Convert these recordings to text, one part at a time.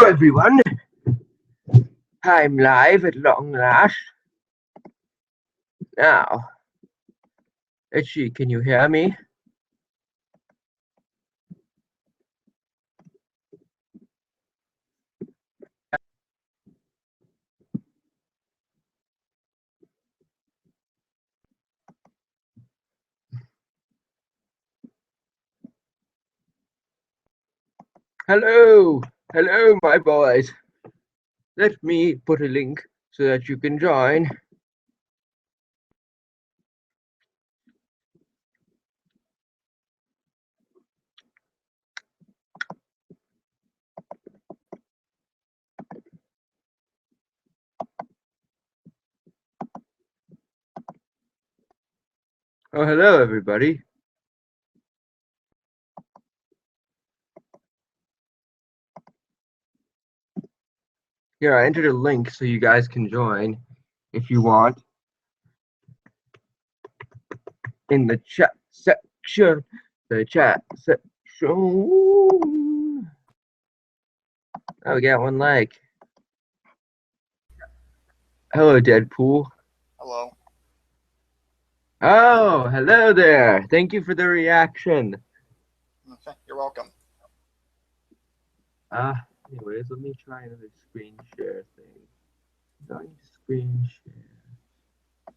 everyone. I'm live at long last. Now, Itchy, can you hear me? Hello, hello, my boys. Let me put a link so that you can join. Oh, hello, everybody. Here, I entered a link so you guys can join if you want. In the chat section. The chat section. Oh, we got one like. Hello, Deadpool. Hello. Oh, hello there. Thank you for the reaction. Okay, you're welcome. Anyways, let me try another screen share thing. Going to screen share.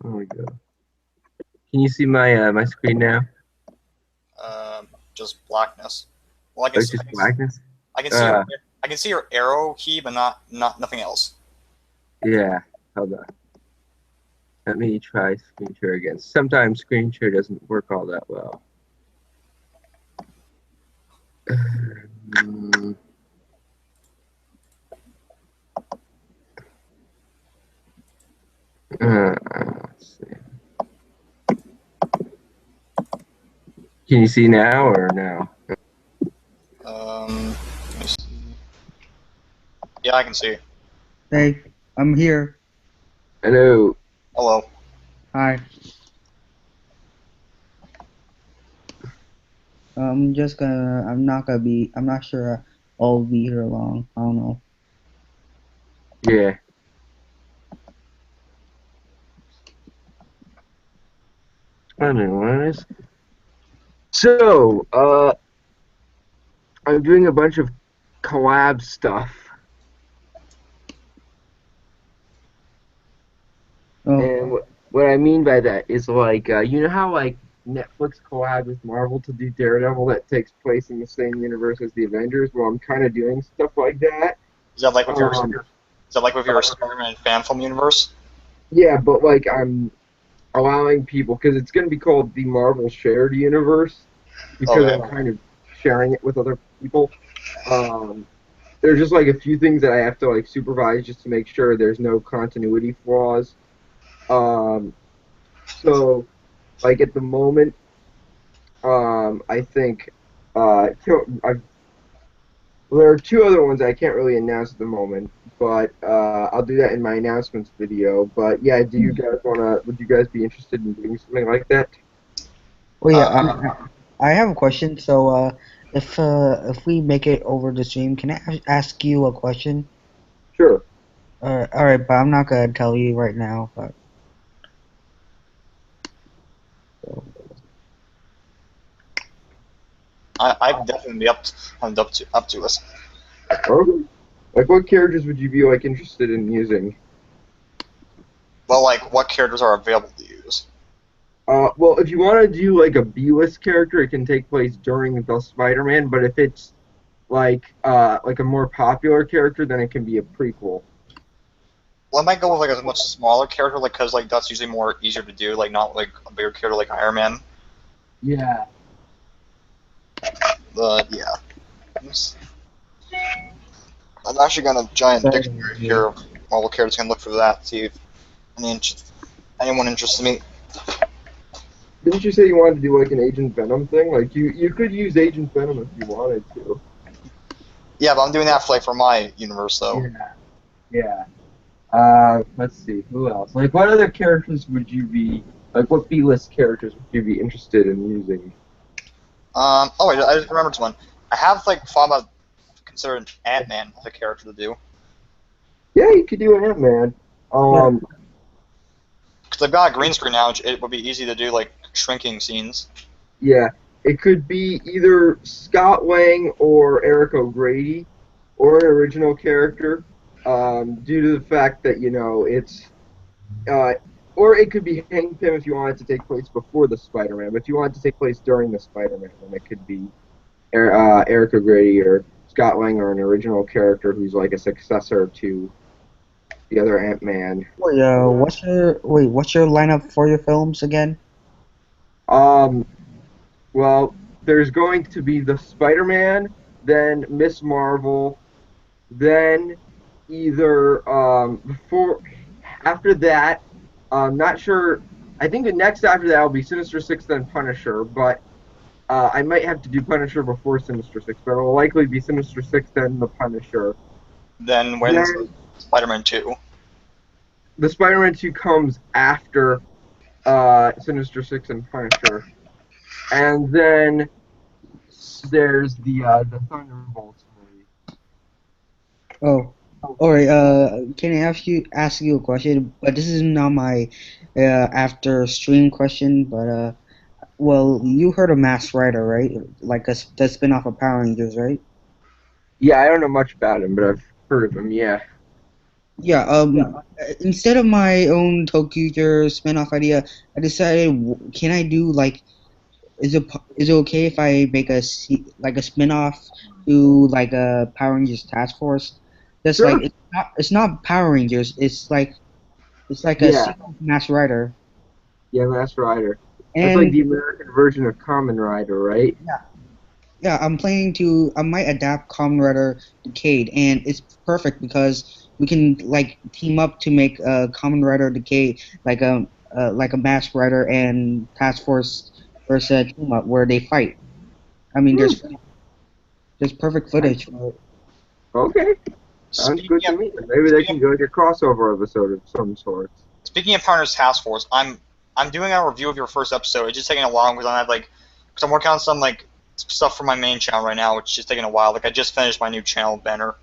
There we go. Can you see my my screen now? Just blackness. Well, I can It's just blackness. I can see your arrow key, but nothing else. Yeah. Hold on. Let me try screen share again. Sometimes screen share doesn't work all that well. Let's see. Can you see now or no? Let me see. Yeah, I can see. Hey, I'm here. Hello. Hello. Hi. I'm not sure I'll be here long. I don't know. Yeah. Anyways. So, I'm doing a bunch of collab stuff. Oh. And what I mean by that is like, you know how like Netflix collabed with Marvel to do Daredevil that takes place in the same universe as the Avengers? Well, I'm kind of doing stuff like that. Is that like with your Spider-Man fan film universe? Yeah, but like I'm allowing people, because it's going to be called the Marvel Shared Universe, because Okay. I'm kind of sharing it with other people. There's just like a few things that I have to like supervise just to make sure there's no continuity flaws. So like at the moment, I think there are two other ones I can't really announce at the moment, but I'll do that in my announcements video. But yeah, would you guys be interested in doing something like that? Oh yeah. I have a question. So, if we make it over the stream, can I ask you a question? Sure. All right, but I'm not gonna tell you right now. But I'd definitely be up to this. Okay. Like, what characters would you be like interested in using? Well, like, what characters are available to use? Well, if you want to do like a B-list character, it can take place during the Spider-Man. But if it's like a more popular character, then it can be a prequel. Well, I might go with like a much smaller character, like because like that's usually more easier to do, like not like a bigger character like Iron Man. Yeah. But yeah. I'm actually gonna giant dictionary here of Marvel characters. Can look for that. See if anyone interests me. Didn't you say you wanted to do like an Agent Venom thing? Like you could use Agent Venom if you wanted to. Yeah, but I'm doing that for like for my universe though. Yeah. Let's see, who else? Like, what other characters would you be, like, what B-list characters would you be interested in using? Oh wait, I just remembered one. I have like thought about consider Ant-Man the character to do. Yeah, you could do Ant-Man. Because I've got a green screen now, it would be easy to do like shrinking scenes. Yeah, it could be either Scott Lang or Eric O'Grady, or an original character, due to the fact that it's, or it could be Hank Pym if you want it to take place before the Spider-Man. But if you want it to take place during the Spider-Man, then it could be Eric O'Grady or Scott Lang, or an original character who's like a successor to the other Ant-Man. What's your lineup for your films again? Well, there's going to be the Spider-Man, then Miss Marvel, then either after that, I'm not sure. I think the next after that will be Sinister Six, then Punisher, but I might have to do Punisher before Sinister Six, but it will likely be Sinister Six, then the Punisher. Then when's Spider-Man 2? The Spider-Man 2 comes after Sinister Six and Punisher. And then there's the Thunderbolts movie. Oh, all right. Can I ask you a question? But this is not my after stream question. But well, you heard of Masked Rider, right? Like the spinoff of Power Rangers, right? Yeah, I don't know much about him, but I've heard of him. Yeah. Yeah. Instead of my own Tokyo spinoff idea, I decided, can I do like, is it okay if I make a spinoff to like a Power Rangers Task Force? That's Sure. like it's not Power Rangers. It's like a sequel to Masked Rider. Yeah, Masked Rider. And that's like the American version of Kamen Rider, right? Yeah, I might adapt Kamen Rider Decade, and it's perfect because we can like team up to make Kamen Rider Decade like a Masked Rider and Task Force versus team up where they fight. I mean, there's perfect footage for it. Okay. Sounds good to me. Maybe they can go like a crossover episode of some sort. Speaking of Partners Task Force, I'm doing a review of your first episode. It's just taking a while because I'm working on some like stuff for my main channel right now, which is taking a while. Like I just finished my new channel banner.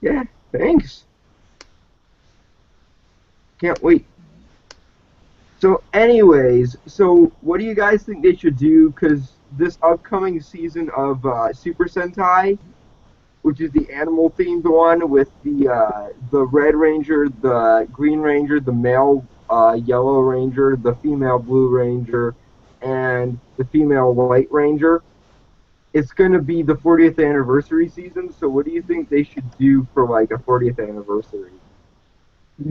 Yeah, thanks. Can't wait. So anyways, what do you guys think they should do? Because this upcoming season of Super Sentai, which is the animal-themed one with the Red Ranger, the Green Ranger, the male Yellow Ranger, the female Blue Ranger, and the female White Ranger, it's going to be the 40th anniversary season. So what do you think they should do for like a 40th anniversary? For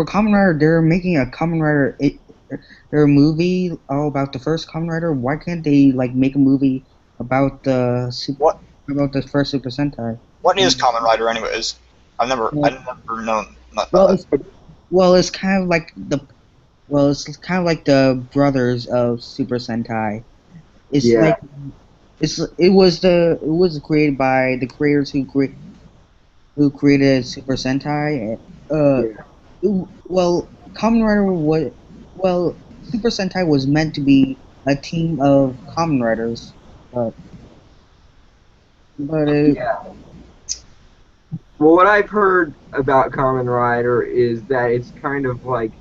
Kamen Rider, they're making a Kamen Rider their movie all about the first Kamen Rider. Why can't they like make a movie about the first Super Sentai? What is Kamen Rider, anyways? I've never known. It's kind of like the brothers of Super Sentai. It was created by the creators who created Super Sentai. Super Sentai was meant to be a team of Kamen Riders, but Well, what I've heard about Kamen Rider is that it's kind of like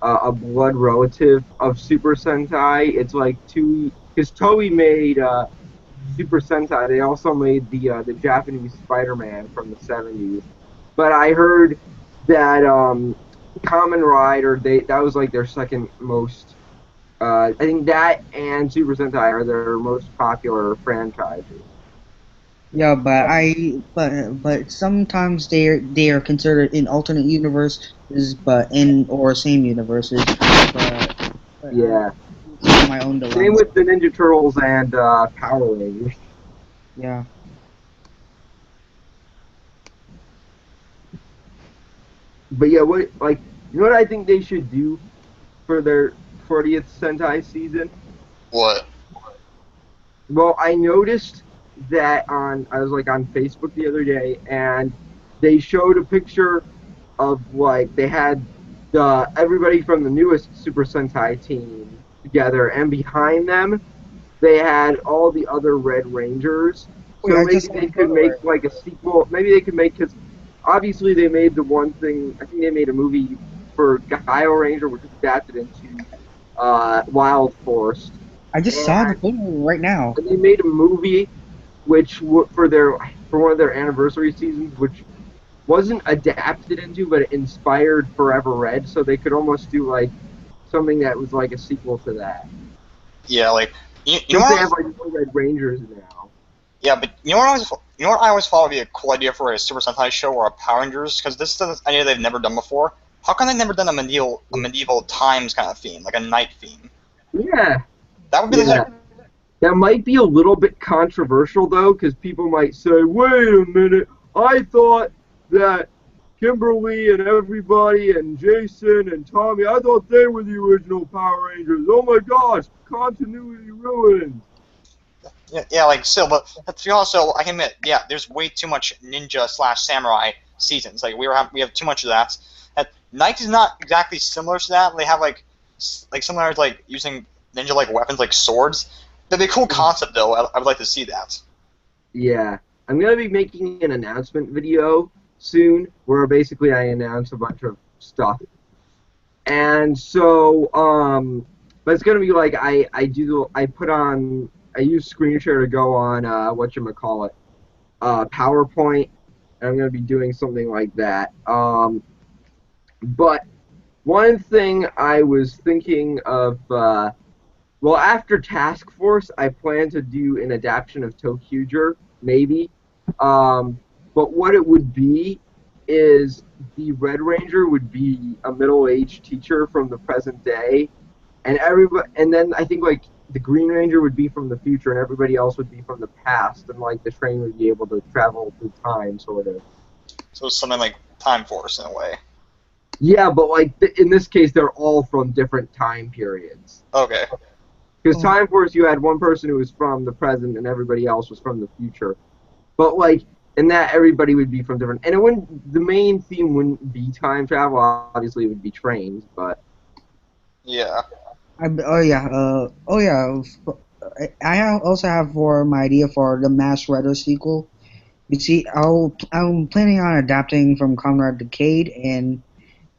a blood relative of Super Sentai. It's like because Toei made Super Sentai. They also made the Japanese Spider-Man from the 70s. But I heard that Kamen Rider, that was like their second most. I think that and Super Sentai are their most popular franchises. Yeah, but sometimes they are considered in alternate universes, but in or same universes. But yeah. My own dilemma. Same with the Ninja Turtles and Power Rangers. Yeah. But yeah, you know what I think they should do for their 40th Sentai season? What? Well, I noticed that I was like on Facebook the other day, and they showed a picture of they had everybody from the newest Super Sentai team together, and behind them they had all the other Red Rangers. Wait, So I maybe just they could make like a sequel. Maybe they could make, because obviously they made the one thing. I think they made a movie for Gaio Ranger, which was adapted into Wild Force, I just saw the and, photo right now. and they made a movie which for one of their anniversary seasons, which wasn't adapted into, but it inspired Forever Red. So they could almost do like something that was like a sequel to that. Yeah, like you know Since they what? have like no Red Rangers now. Yeah, but you know what I always thought would be a cool idea for a Super Sentai show or a Power Rangers, because this is an idea they've never done before. How come they've never done a medieval times kind of theme, like a night theme? Yeah, That would be yeah. like That might be a little bit controversial though, because people might say, "Wait a minute, I thought that Kimberly and everybody and Jason and Tommy, I thought they were the original Power Rangers. Oh my gosh, continuity ruined." yeah, like still, but to be honest, so I can admit, yeah, there's way too much ninja slash samurai seasons. Like we have too much of that. And Night is not exactly similar to that. They have like similar like using ninja like weapons like swords. That'd be a cool concept though. I would like to see that. Yeah, I'm gonna be making an announcement video soon, where basically I announce a bunch of stuff. And so, but it's gonna be like I use screen share to go on whatchamacallit, PowerPoint, and I'm gonna be doing something like that. But one thing I was thinking of, well, after Task Force, I plan to do an adaptation of ToQger, maybe. But what it would be is the Red Ranger would be a middle-aged teacher from the present day, and then I think like the Green Ranger would be from the future, and everybody else would be from the past, and like the train would be able to travel through time, sort of. So it's something like Time Force in a way. Yeah, but like in this case, they're all from different time periods. Okay. Because Time Force, you had one person who was from the present, and everybody else was from the future. But like in that, everybody would be from different, and it wouldn't. The main theme wouldn't be time travel. Obviously, it would be trains, but Yeah. Oh yeah. Oh yeah. Also have for my idea for the Mass Rider sequel. You see, I'm planning on adapting from Comrade Decade, and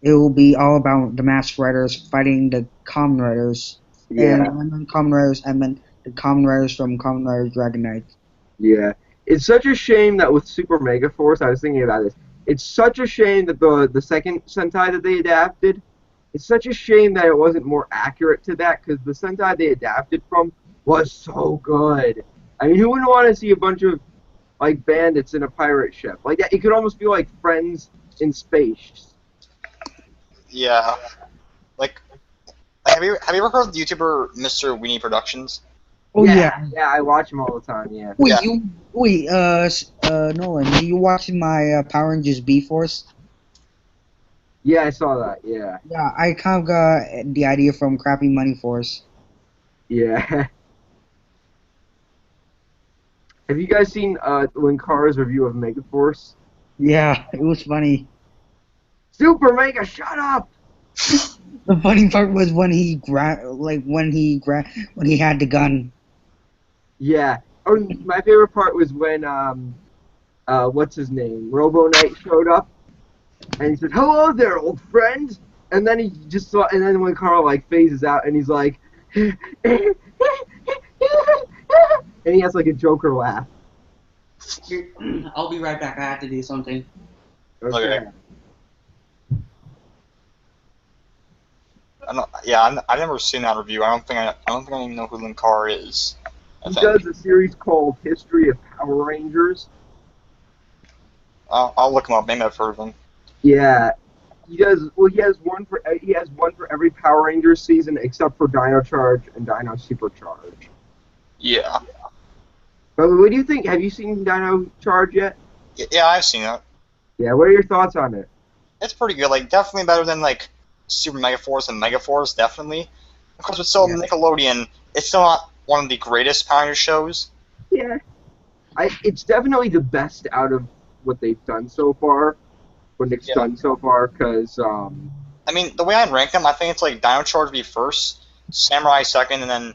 it will be all about the Masked Riders fighting the Kamen Riders. And yeah, when I meant Kamen Riders, I meant the Kamen Riders from Kamen Rider Dragon Knight. yeah. It's such a shame that with Super Mega Force, I was thinking about this. It's such a shame that the second Sentai that they adapted, it's such a shame that it wasn't more accurate to that, because the Sentai they adapted from was so good. I mean, who wouldn't want to see a bunch of like bandits in a pirate ship? Like that, it could almost be like Friends in space. Yeah. Like, have you ever heard of the YouTuber Mr. Weenie Productions? Oh yeah. Yeah, I watch them all the time. Yeah. Nolan, you watching my Power Rangers B Force? Yeah, I saw that. Yeah. Yeah, I kind of got the idea from Crappy Money Force. Yeah. Have you guys seen Linkara's review of Megaforce? Yeah, it was funny. Super Mega, shut up! The funny part was when he when he had the gun. Yeah. Oh, my favorite part was when what's his name, Robo Knight showed up, and he said, "Hello there, old friend." And then he just saw, and then when Carl like phases out, and he's like, and he has like a Joker laugh. I'll be right back. I have to do something. Okay. I've never seen that review. I don't think I even know who Linkar is. He does a series called History of Power Rangers. I'll look him up. Maybe I've heard of him. Yeah, he does. Well, he has one for every Power Rangers season except for Dino Charge and Dino Supercharge. Yeah. But what do you think? Have you seen Dino Charge yet? Yeah, I've seen it. Yeah. What are your thoughts on it? It's pretty good. Like, definitely better than like Super Mega Force and Mega Force. Definitely. Of course, it's still Nickelodeon. It's still not one of the greatest Power Rangers shows. Yeah. It's definitely the best out of what they've done so far. What Nick's done so far, because I mean, the way I'd rank them, I think it's like Dino Charge be first, Samurai second, and then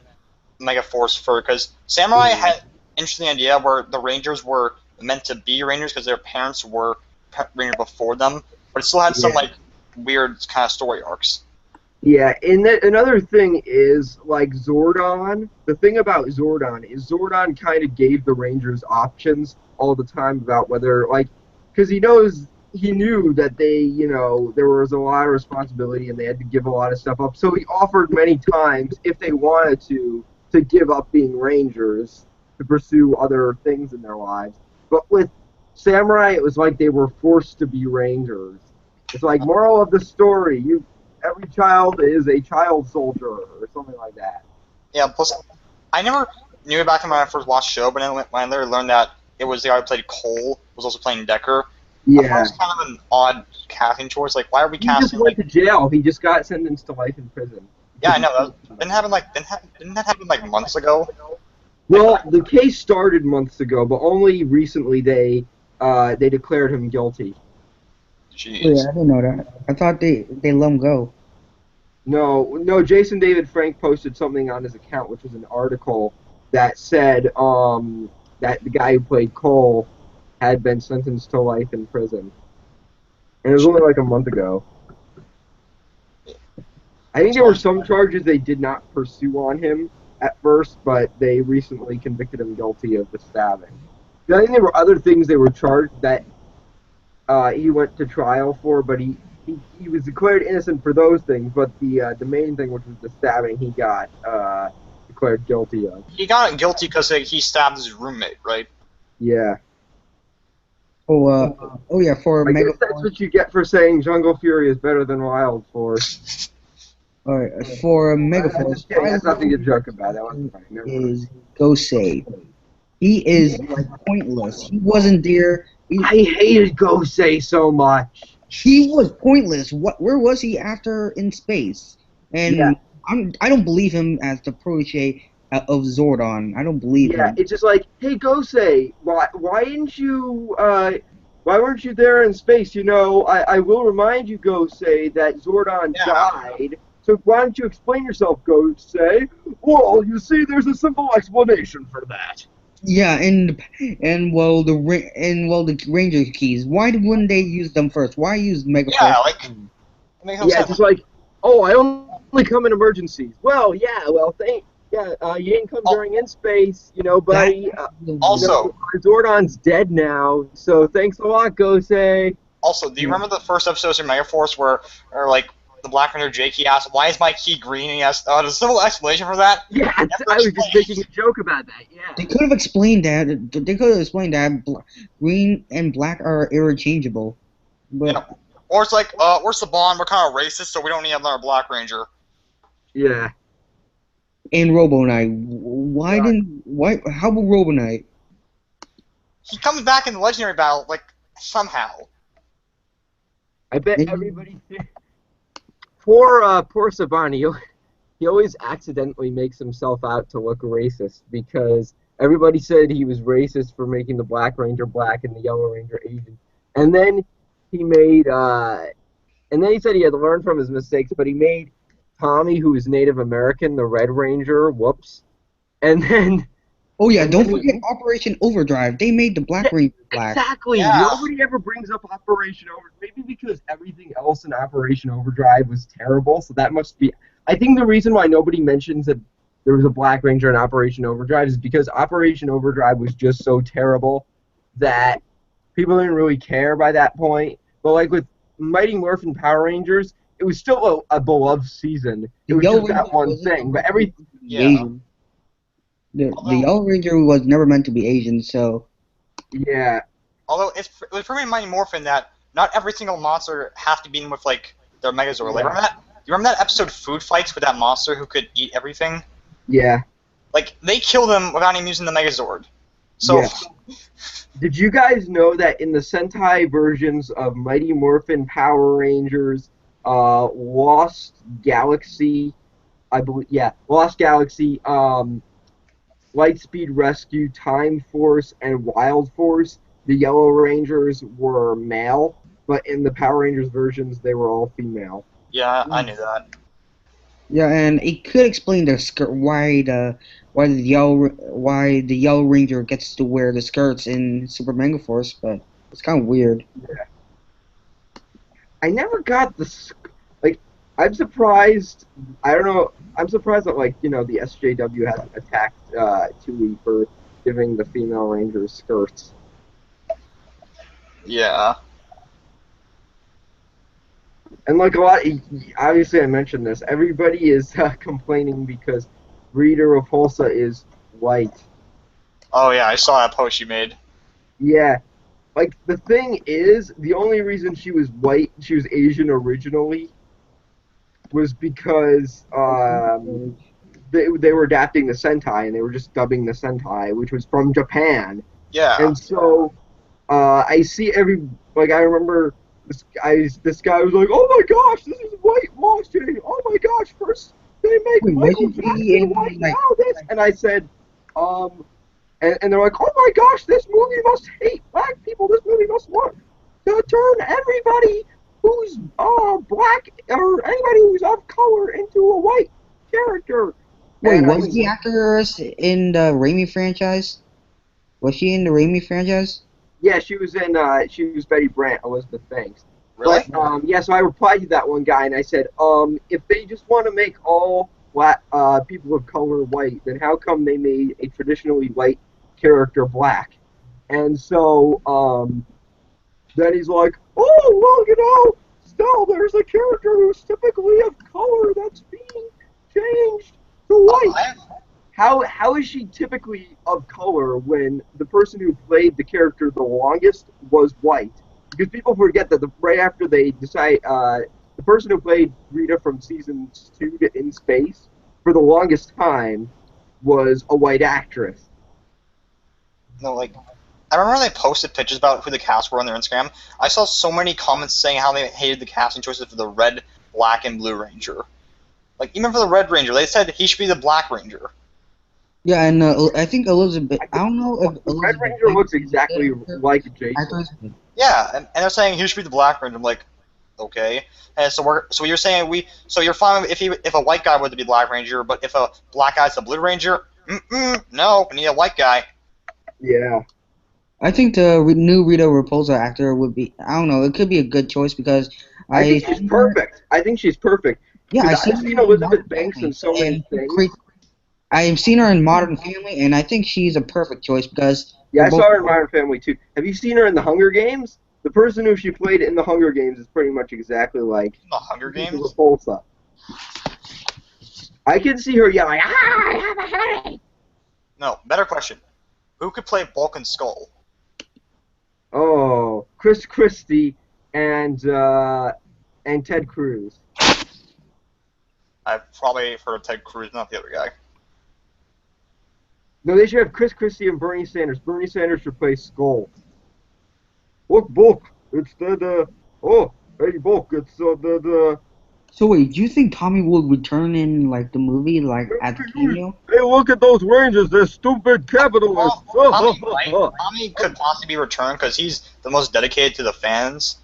Mega Force for because Samurai had an interesting idea where the Rangers were meant to be Rangers because their parents were Rangers before them, but it still had some like weird kind of story arcs. Yeah, and another thing is, like, Zordon, the thing about Zordon is Zordon kind of gave the Rangers options all the time about whether, like, because he knew that there was a lot of responsibility and they had to give a lot of stuff up, so he offered many times, if they wanted to give up being Rangers to pursue other things in their lives. But with Samurai, it was like they were forced to be Rangers. It's like, moral of the story, every child is a child soldier, or something like that. Yeah, plus, I never knew about him when I first watched the show, but then when I later learned that it was the guy who played Cole, was also playing Decker. I thought it was kind of an odd casting choice. Like, why are we casting? He just went to jail. He just got sentenced to life in prison. Yeah, I know. Didn't that happen like months ago? Well, the case started months ago, but only recently they declared him guilty. Jeez. Yeah, I didn't know that. I thought they let him go. No. Jason David Frank posted something on his account, which was an article that said that the guy who played Cole had been sentenced to life in prison, and it was only like a month ago. I think there were some charges they did not pursue on him at first, but they recently convicted him guilty of the stabbing. I think there were other things they were charged that he went to trial for, but he was declared innocent for those things. But the main thing, which was the stabbing, he got declared guilty of. He got guilty because he stabbed his roommate, right? Yeah. Oh yeah, for I Mega guess that's Force. what you get for saying Jungle Fury is better than Wild Force. Alright, for Mega I'm Force. just kidding. That's nothing to joke about. That wasn't funny. Never mind. Is Gosei. He is like pointless. He wasn't there. I hated Gosei so much. He was pointless. Where was he after in space? And Yeah. I don't believe him as the protege of Zordon. I don't believe Yeah, him. it's just like, hey Gosei, why weren't you there in space? I will remind you, Gosei, that Zordon died. So why don't you explain yourself, Gosei? Well, you see, there's a simple explanation for that. Yeah, and the Ranger keys. Why wouldn't they use them first? Why use Mega Yeah, Force? like. It makes no Yeah, sense. just like, oh, I only come in emergencies. Well, you didn't come during in space, buddy. Also- Zordon's dead now, so thanks a lot, Gosei. Also, do you remember the first episodes of Mega Force where like the Black Ranger Jake, he asked, "Why is my key green?" And he asked, "There's a simple explanation for that." Yeah, I was just making a joke about that. Yeah. They could have explained that. They could have explained that green and black are interchangeable. But Yeah. Or it's like, where's the bond? We're kind of racist, so we don't need another Black Ranger. Yeah. and Robo Knight. How about Robo Knight? He comes back in the Legendary Battle, like, somehow. I bet everybody. Poor Saban, he always accidentally makes himself out to look racist because everybody said he was racist for making the Black Ranger black and the Yellow Ranger Asian, and then he said he had to learn from his mistakes, but he made Tommy, who is Native American, the Red Ranger. Whoops. And then. Oh yeah, don't forget Operation Overdrive. They made the Black Ranger black. Exactly. Yeah. Nobody ever brings up Operation Overdrive. Maybe because everything else in Operation Overdrive was terrible, so that must be. I think the reason why nobody mentions that there was a Black Ranger in Operation Overdrive is because Operation Overdrive was just so terrible that people didn't really care by that point. But like with Mighty Morphin Power Rangers, it was still a beloved season. It was just that one thing, but Yeah. The Yellow Ranger was never meant to be Asian, so. Yeah. Although it was pretty Mighty Morphin that not every single monster has to be in with like their Megazord. Like, you remember that episode Food Fights with that monster who could eat everything? Yeah. Like they killed him without even using the Megazord. So Yeah. Did you guys know that in the Sentai versions of Mighty Morphin Power Rangers, Lost Galaxy, Lost Galaxy, Lightspeed Rescue, Time Force, and Wild Force, the Yellow Rangers were male, but in the Power Rangers versions, they were all female. yeah, I knew that. Yeah, and it could explain the skirt why the Yellow Ranger gets to wear the skirts in Super Mega Force, but it's kind of weird. I never got like. I'm surprised. I don't know. I'm surprised that the SJW hasn't attacked Tui for giving the female Rangers skirts. Yeah. And like a lot, obviously I mentioned this. Everybody is complaining because Rita Repulsa is white. Oh yeah, I saw that post you made. Yeah, like the thing is, the only reason she was white, she was Asian originally, was because they were adapting the Sentai and they were just dubbing the Sentai, which was from Japan. Yeah. And so I see I remember this guy was like, "Oh my gosh, this is whitewashing! Oh my gosh, first they make Michael Jackson white, now this," and I said, and they're like, "Oh my gosh, this movie must hate black people. This movie must want to turn everybody who's black or anybody who's of color into a white character." Wait, And was the actress in the Raimi franchise? Was she in the Raimi franchise? Yeah, she was Betty Brant, Elizabeth Banks. Really? But yeah, so I replied to that one guy and I said, if they just want to make all black people of color white, then how come they made a traditionally white character black? And so then he's like, "Oh well, still there's a character who's typically of color that's being changed to white." How is she typically of color when the person who played the character the longest was white? Because people forget that right after they decide, the person who played Rita from season 2 to In Space for the longest time was a white actress. No, like, I remember they posted pictures about who the cast were on their Instagram. I saw so many comments saying how they hated the casting choices for the Red, Black, and Blue Ranger. Like, even for the Red Ranger, they said he should be the Black Ranger. Yeah, and I think Elizabeth. I don't know if The Elizabeth Red Ranger looks exactly like Jason. Yeah, and they're saying he should be the Black Ranger. I'm like, okay. And so you're saying so you're fine if a white guy were to be Black Ranger, but if a black guy's the Blue Ranger, no, we need a white guy. Yeah. I think the new Rita Repulsa actor would be. I don't know. It could be a good choice because I think she's perfect. I think she's perfect. Yeah, I've seen Elizabeth Banks in so many things. I've seen her in Modern Family, and I think she's a perfect choice because. Yeah, I saw her in Modern Family too. Have you seen her in The Hunger Games? The person who she played in The Hunger Games is pretty much exactly like The Hunger Games. Repulsa. I can see her yelling, "Ah, I have a headache!" No, better question. Who could play Bulk and Skull? Oh, Chris Christie and Ted Cruz. I've probably heard of Ted Cruz, not the other guy. No, they should have Chris Christie and Bernie Sanders. Bernie Sanders should play Skull. Look, Bulk, it's hey, Bulk, it's the. So wait, do you think Tommy will return in like the movie, like at the cameo? Hey, look at those Rangers! They're stupid capitalists. Tommy could possibly be returned because he's the most dedicated to the fans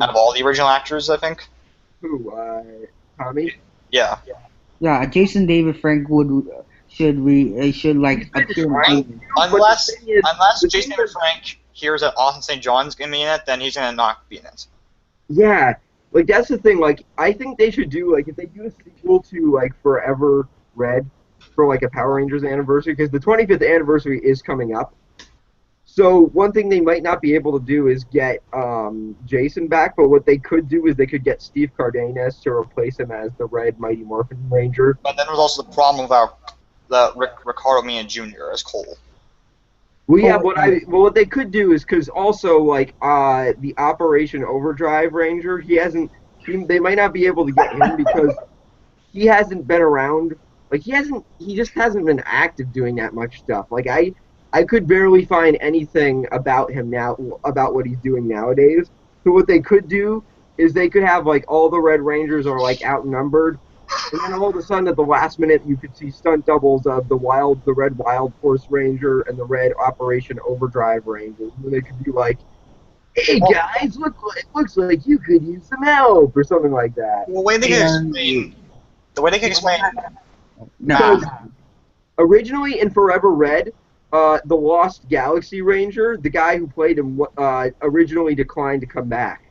out of all the original actors, I think. Who? Tommy? Yeah. Yeah, Jason David Frank should like appear. Unless Jason David Frank hears that Austin St. John's gonna be in it, then he's gonna not be in it. Yeah, like that's the thing. Like I think they should do if they do a sequel to Forever Red for a Power Rangers anniversary, because the 25th anniversary is coming up. So one thing they might not be able to do is get Jason back, but what they could do is they could get Steve Cardenas to replace him as the Red Mighty Morphin Ranger. But then there's also the problem with Ricardo Mia Jr. as Cole. Well, yeah, what they could do is because also the Operation Overdrive Ranger, they might not be able to get him because he hasn't been around. He just hasn't been active doing that much stuff. I could barely find anything about him now, about what he's doing nowadays. So what they could do is they could have all the Red Rangers are outnumbered, and then all of a sudden at the last minute you could see stunt doubles of the Red Wild Force Ranger and the Red Operation Overdrive Ranger. And they could be like, "Hey guys, looks like you could use some help," or something like that. Well, the way they can explain The way they can explain No. So, originally in Forever Red, the Lost Galaxy Ranger, the guy who played him, originally declined to come back.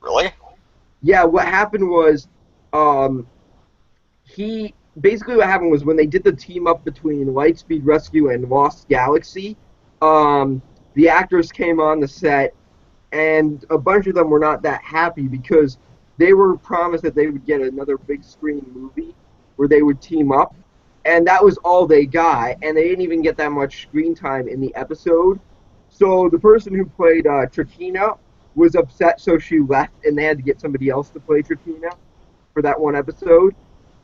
really? Yeah, what happened was, he basically what happened was when they did the team up between Lightspeed Rescue and Lost Galaxy, the actors came on the set, and a bunch of them were not that happy because they were promised that they would get another big screen movie where they would team up, and that was all they got, and they didn't even get that much screen time in the episode. So the person who played Trakina was upset, so she left, and they had to get somebody else to play Trakina for that one episode.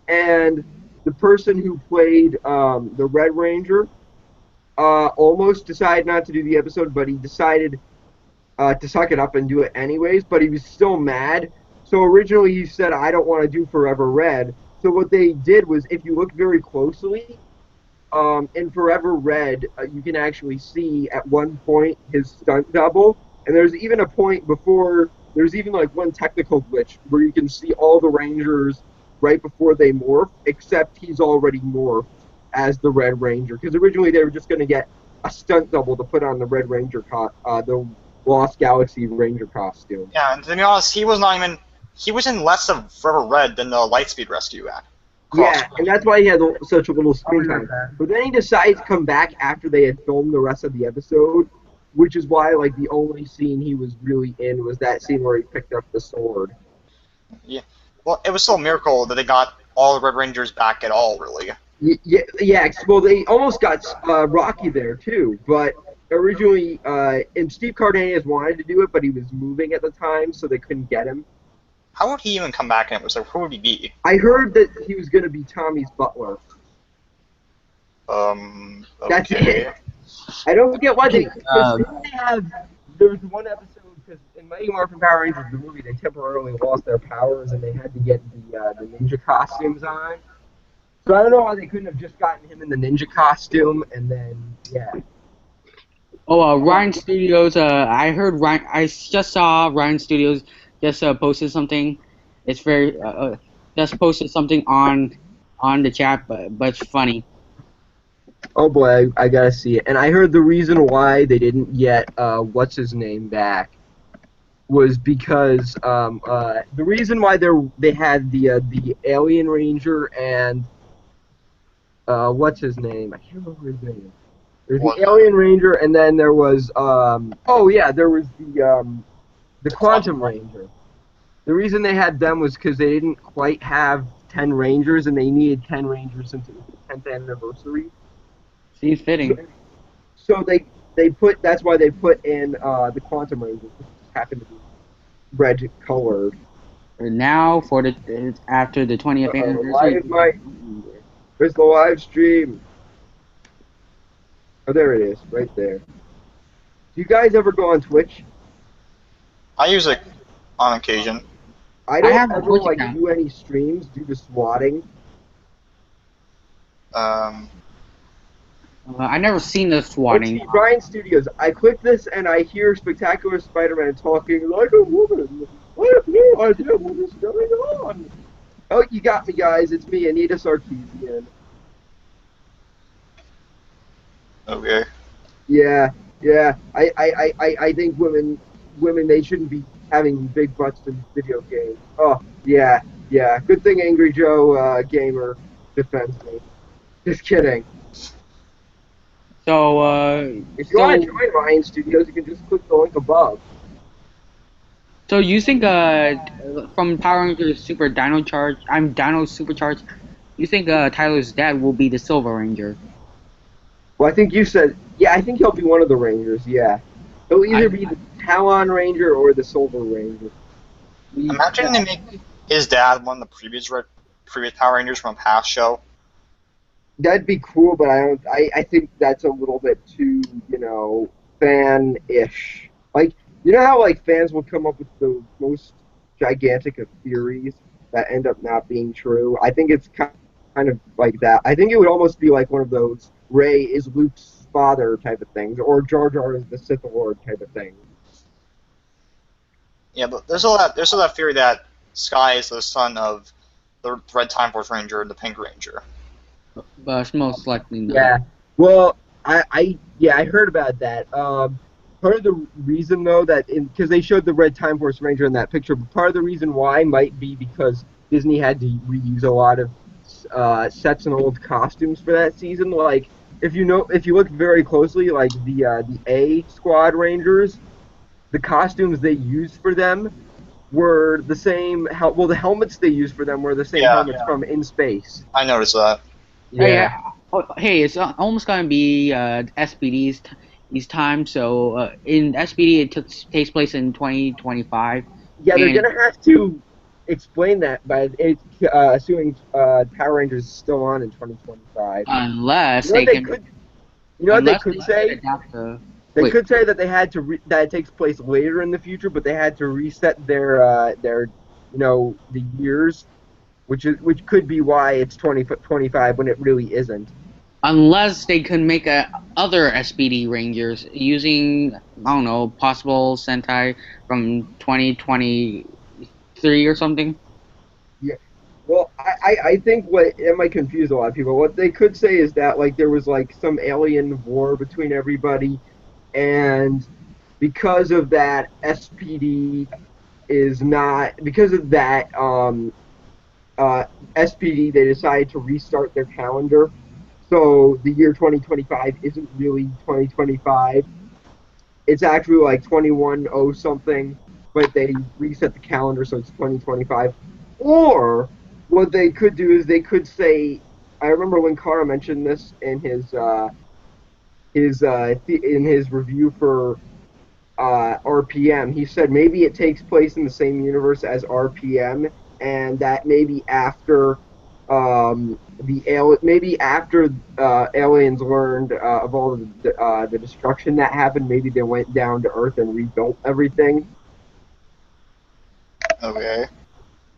And the person who played the Red Ranger almost decided not to do the episode, but he decided to suck it up and do it anyways, but he was still mad. So originally he said, I don't want to do Forever Red. So what they did was, if you look very closely, in Forever Red, you can actually see at one point his stunt double, and there's even a point before, there's even like one technical glitch where you can see all the Rangers right before they morph, except he's already morphed as the Red Ranger, because originally they were just going to get a stunt double to put on the Red Ranger, the Lost Galaxy Ranger costume. Yeah, and to be honest, he was not even. He was in less of Forever Red than the Lightspeed Rescue act. Yeah, and that's why he had such a little screen time. But then he decided to come back after they had filmed the rest of the episode, which is why, like, the only scene he was really in was that scene where he picked up the sword. Yeah. Well, it was still a miracle that they got all the Red Rangers back at all, really. Yeah. Well, they almost got Rocky there too, but originally, and Steve Cardenas wanted to do it, but he was moving at the time, so they couldn't get him. How would he even come back in it? Was like, who would he be? I heard that he was going to be Tommy's butler. Okay. That's it. I don't get why they. Didn't they have? There was one episode because in Mighty Morphin Power Rangers, the movie, they temporarily lost their powers and they had to get the ninja costumes on. So I don't know why they couldn't have just gotten him in the ninja costume and then Ryan Studios. I heard Ryan. I just saw Ryan Studios just posted something. It's very just posted something on the chat, but it's funny. Oh boy, I gotta see it. And I heard the reason why they didn't get what's his name back was because the reason why they had the Alien Ranger and what's his name? I can't remember his name. There's the Alien Ranger, and then there was there was the Quantum Ranger. The reason they had them was because they didn't quite have 10 Rangers, and they needed 10 Rangers since it was the 10th anniversary. Seems fitting. So they put, that's why they put in the Quantum Rangers, which just happened to be red colored. Now for the after the 20th anniversary. Where's the live stream? Oh, there it is, right there. Do you guys ever go on Twitch? I use it on occasion. I don't have a ever Twitch like account. do any streams due to swatting. I never seen the swatting. Let's see, Brian Studios. I click this and I hear Spectacular Spider-Man talking like a woman. I have no idea what is going on. Oh, you got me, guys. It's me, Anita Sarkeesian. Okay. Yeah. I think women, they shouldn't be having big butts in video games. Oh, yeah. Good thing Angry Joe Gamer defends me. Just kidding. So If you want to join Ryan Studios, you can just click the link above. So you think from Power Rangers Super Dino Charge, Dino Supercharged, you think Tyler's dad will be the Silver Ranger? Well, I think you said, I think he'll be one of the Rangers, yeah. He'll either be the Talon Ranger or the Silver Ranger. Imagine they make his dad one of the previous Power Rangers from a past show. That'd be cool, but I think that's a little bit too, fan-ish. Like, you know how, like, fans will come up with the most gigantic of theories that end up not being true? I think it's kind of like that. I think it would almost be like one of those Rey is Luke's father type of things, or Jar Jar is the Sith Lord type of thing. Yeah, but there's all that theory that Sky is the son of the Red Time Force Ranger and the Pink Ranger. But most likely not. Yeah. Well, I heard about that. Part of the reason though that because they showed the Red Time Force Ranger in that picture, but part of the reason why might be because Disney had to reuse a lot of sets and old costumes for that season. Like if you look very closely, like the A Squad Rangers, the costumes they used for them were the same. Well, the helmets they used for them were the same helmets from In Space. I noticed that. Yeah. Hey, it's almost gonna be SPD's time. So in SPD, takes place in 2025. Yeah, they're And- gonna have to explain that by assuming Power Rangers is still on in 2025. Unless You know they what can. could, you know what they unless could they say? adapt the- They Wait. could say that they had to that it takes place later in the future, but they had to reset their the years, which could be why it's 2025 when it really isn't. Unless they can make other SPD Rangers using, I don't know, possible Sentai from 2023 or something. Well, I think what it might confuse a lot of people. What they could say is that like there was like some alien war between everybody, and because of that, SPD is not because of that SPD. They decided to restart their calendar, so the year 2025 isn't really 2025. It's actually like 21 something, but they reset the calendar so it's 2025. Or what they could do is they could say, I remember when Kara mentioned this in his review for RPM. He said maybe it takes place in the same universe as RPM, and that maybe after aliens learned of all the destruction that happened, maybe they went down to Earth and rebuilt everything. Okay.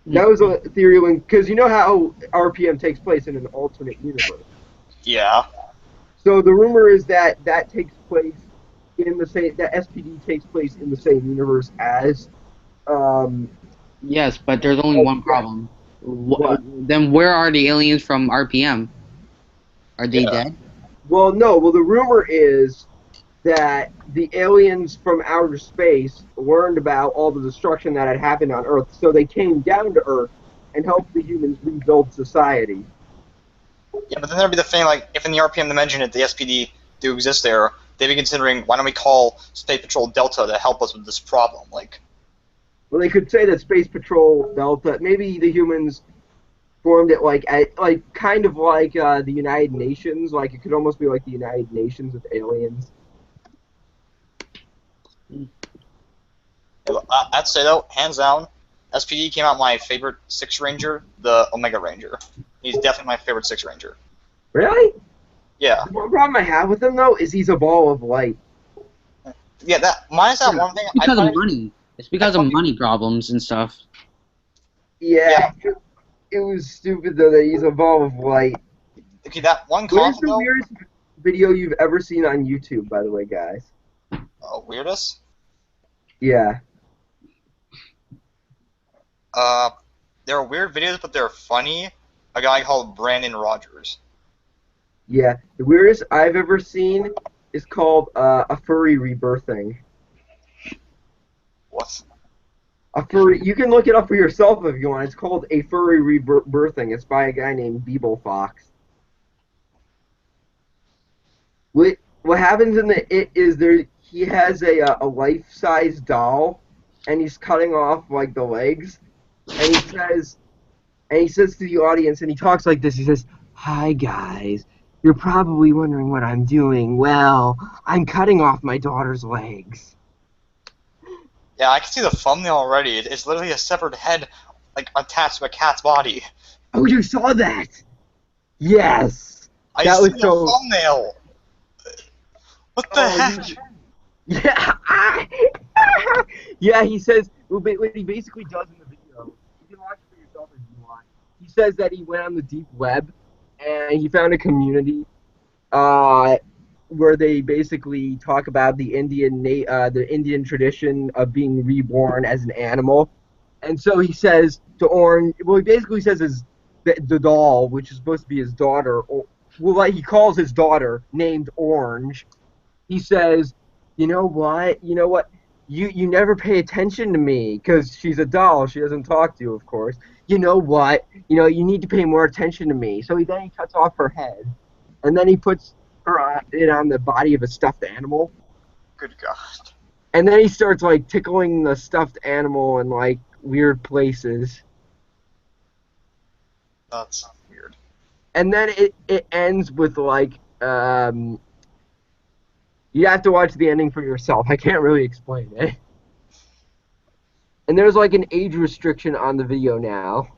That was a theory because you know how RPM takes place in an alternate universe. Yeah. So the rumor is that takes place in the same that SPD takes place in the same universe as. Yes, but there's only one problem. What? Then where are the aliens from RPM? Are they dead? Well, no. Well, the rumor is that the aliens from outer space learned about all the destruction that had happened on Earth, so they came down to Earth and helped the humans rebuild society. Yeah, but then there'd be the thing, like, if in the RPM dimension if the SPD do exist there, they'd be considering, why don't we call Space Patrol Delta to help us with this problem? Like, well, they could say that Space Patrol Delta, maybe the humans formed it kind of like the United Nations, like it could almost be like the United Nations with aliens. I'd say, though, hands down, SPD came out my favorite Six Ranger, the Omega Ranger. He's definitely my favorite Six Ranger. Really? Yeah. The one problem I have with him, though, is he's a ball of light. Yeah, minus that one thing. Because of money. It's because of money problems and stuff. Yeah. It was stupid, though, that he's a ball of light. Okay, that one What is conflict, the though. weirdest video you've ever seen on YouTube, by the way, guys? Weirdest? Yeah. They're weird videos, but they're funny. A guy called Brandon Rogers. Yeah. The weirdest I've ever seen is called a furry rebirthing. What? A furry. You can look it up for yourself if you want. It's called a furry rebirthing. It's by a guy named Beeble Fox. What happens in it is he has a life-size doll, and he's cutting off like the legs, and he says to the audience, and he talks like this. He says, "Hi guys, you're probably wondering what I'm doing. Well, I'm cutting off my daughter's legs." Yeah, I can see the thumbnail already. It's literally a severed head, like, attached to a cat's body. Oh, you saw that? Yes. I That see was the so- thumbnail. What the heck? Yeah. Yeah, he says what he basically does in the video. You can watch it for yourself if you want. He says that he went on the deep web and he found a community where they basically talk about the Indian tradition of being reborn as an animal. And so he says to Orange, well, he basically says the doll, which is supposed to be his daughter, or well, like he calls his daughter named Orange. He says, "You know what? You know what? You never pay attention to me because she's a doll. She doesn't talk to you, of course. You know what? You know you need to pay more attention to me." So then he cuts off her head, and then he puts it on the body of a stuffed animal, Good God. and then he starts like tickling the stuffed animal in like weird places. That's weird. And then it ends with like you have to watch the ending for yourself. I can't really explain it. And there's like an age restriction on the video now.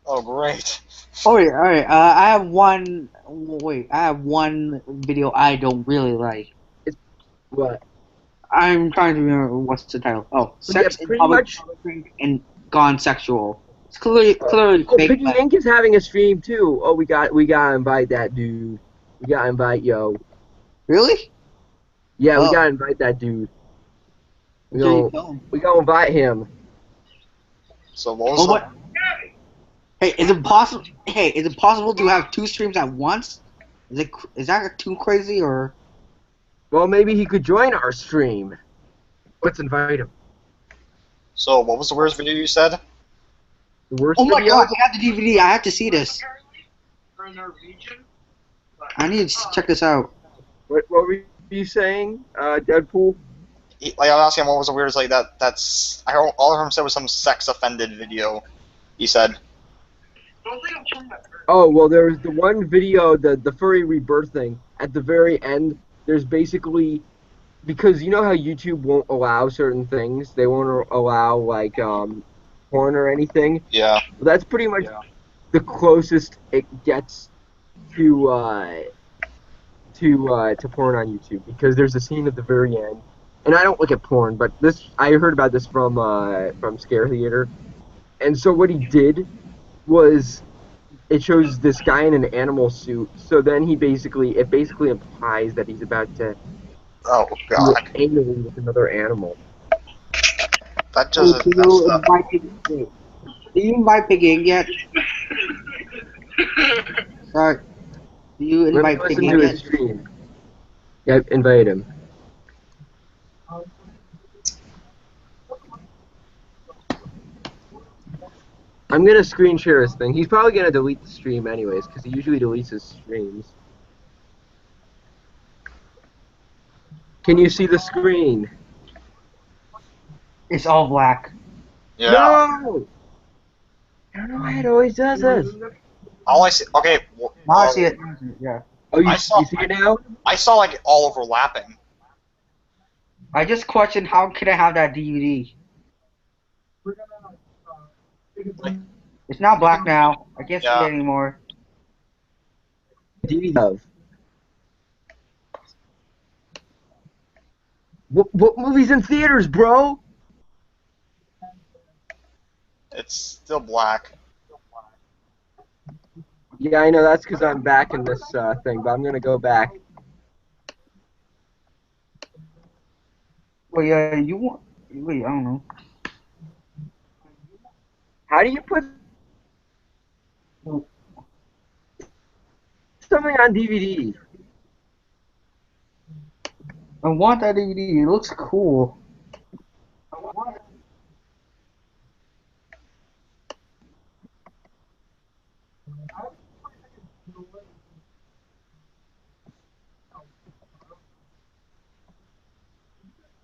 Oh, great. Oh yeah, all right. I have one. Wait, I have one video I don't really like. What? I'm trying to remember what's the title. Oh, Yeah, sex in pretty public much. and gone sexual. It's clearly Oh, fake. Piggy Inc. is having a stream too. Oh, we gotta invite that dude. We gotta invite yo. Really? Yeah, we Oh. gotta invite that dude. We There you gonna go. we gonna invite him. So what was Oh, the... what? Hey, is it possible? Hey, is it possible to have two streams at once? Is that too crazy or? Well, maybe he could join our stream. Let's invite him. So what was the weirdest video you said? The worst Oh my video? god! I have the DVD. I have to see this. I need to check this out. What were you saying, Deadpool? Like I was asking him what was the weirdest like that's I heard all of him said was some sex offended video. He said. Oh, well, there was the one video, the furry rebirth thing. At the very end, there's basically, because you know how YouTube won't allow certain things, they won't allow like porn or anything. Yeah. Well, that's pretty much the closest it gets to porn on YouTube, because there's a scene at the very end, and I don't look at porn, but this I heard about this from Scare Theater, and so what he did was it shows this guy in an animal suit, so then it basically implies that he's about to Oh do god. anally with another animal. That just Do is messed you up. invite Piggy? Do you invite Piggy yet? Sorry. Do you Let me invite listen Piggy to his yet? stream. Yeah, invite him. I'm gonna screen share his thing. He's probably gonna delete the stream anyways, because he usually deletes his streams. Can you see the screen? It's all black. Yeah. No! I don't know why it always does this. All I see. Okay. Now I see it. Yeah. Oh, you I saw- see it now? I saw like all overlapping. I just questioned how could I have that DVD? It's not black now. I can't see Yeah. it anymore. DVD of. What movie's in theaters, bro? It's still black. Yeah, I know, that's because I'm back in this thing, but I'm gonna go back. Wait, you want? Wait, I don't know. How do you put something on DVD? I want that DVD. It looks cool.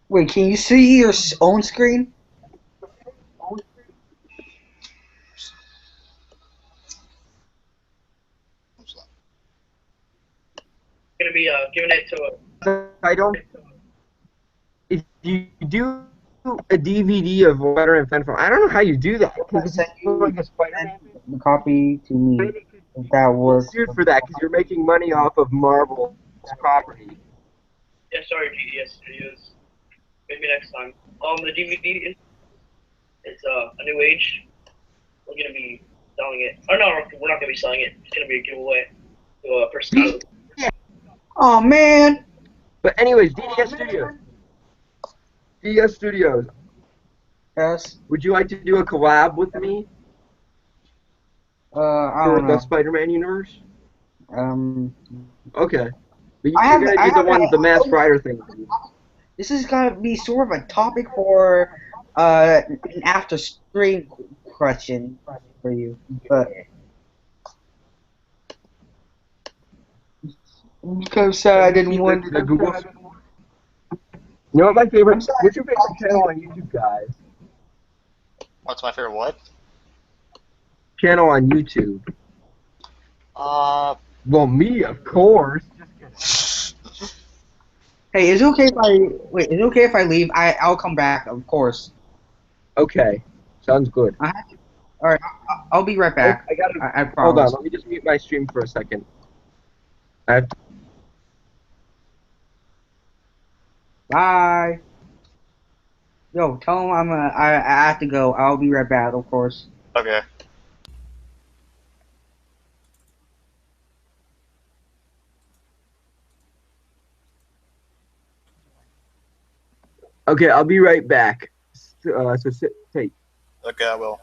Wait, can you see your own screen? Gonna be giving it to I don't. If you do a DVD of Veteran Fanfare, I don't know how you do that. Because Send it's like a Spider-Man. the copy to me. If that was. Sued for that because you're making money off of Marvel's property. yeah, sorry, GDS Studios. Maybe next time. The DVD it's a new age. We're gonna be selling it. Oh no, we're not gonna be selling it. It's gonna be a giveaway to a person. Oh man. But anyways, DDS Studios. DDS Studios. Yes. Would you like to do a collab with me? I for don't the know. Spider-Man universe? Um, Okay. But I you're have, gonna I do have. the Mass Rider thing. This is gonna be sort of a topic for an after screen question for you, but because I didn't want. The Google. You know what my favorite? I'm sorry. What's your favorite channel on YouTube, guys? What's my favorite what? Channel on YouTube. Well, me, of course. Hey, is it okay if I wait? Is it okay if I leave? I'll come back, of course. Okay, sounds good. All right, I'll be right back. I gotta I hold on. promise. Let me just mute my stream for a second. I have to, Bye. Yo, tell him I have to go. I'll be right back, of course. Okay. okay, I'll be right back. So sit tight. Okay, I will.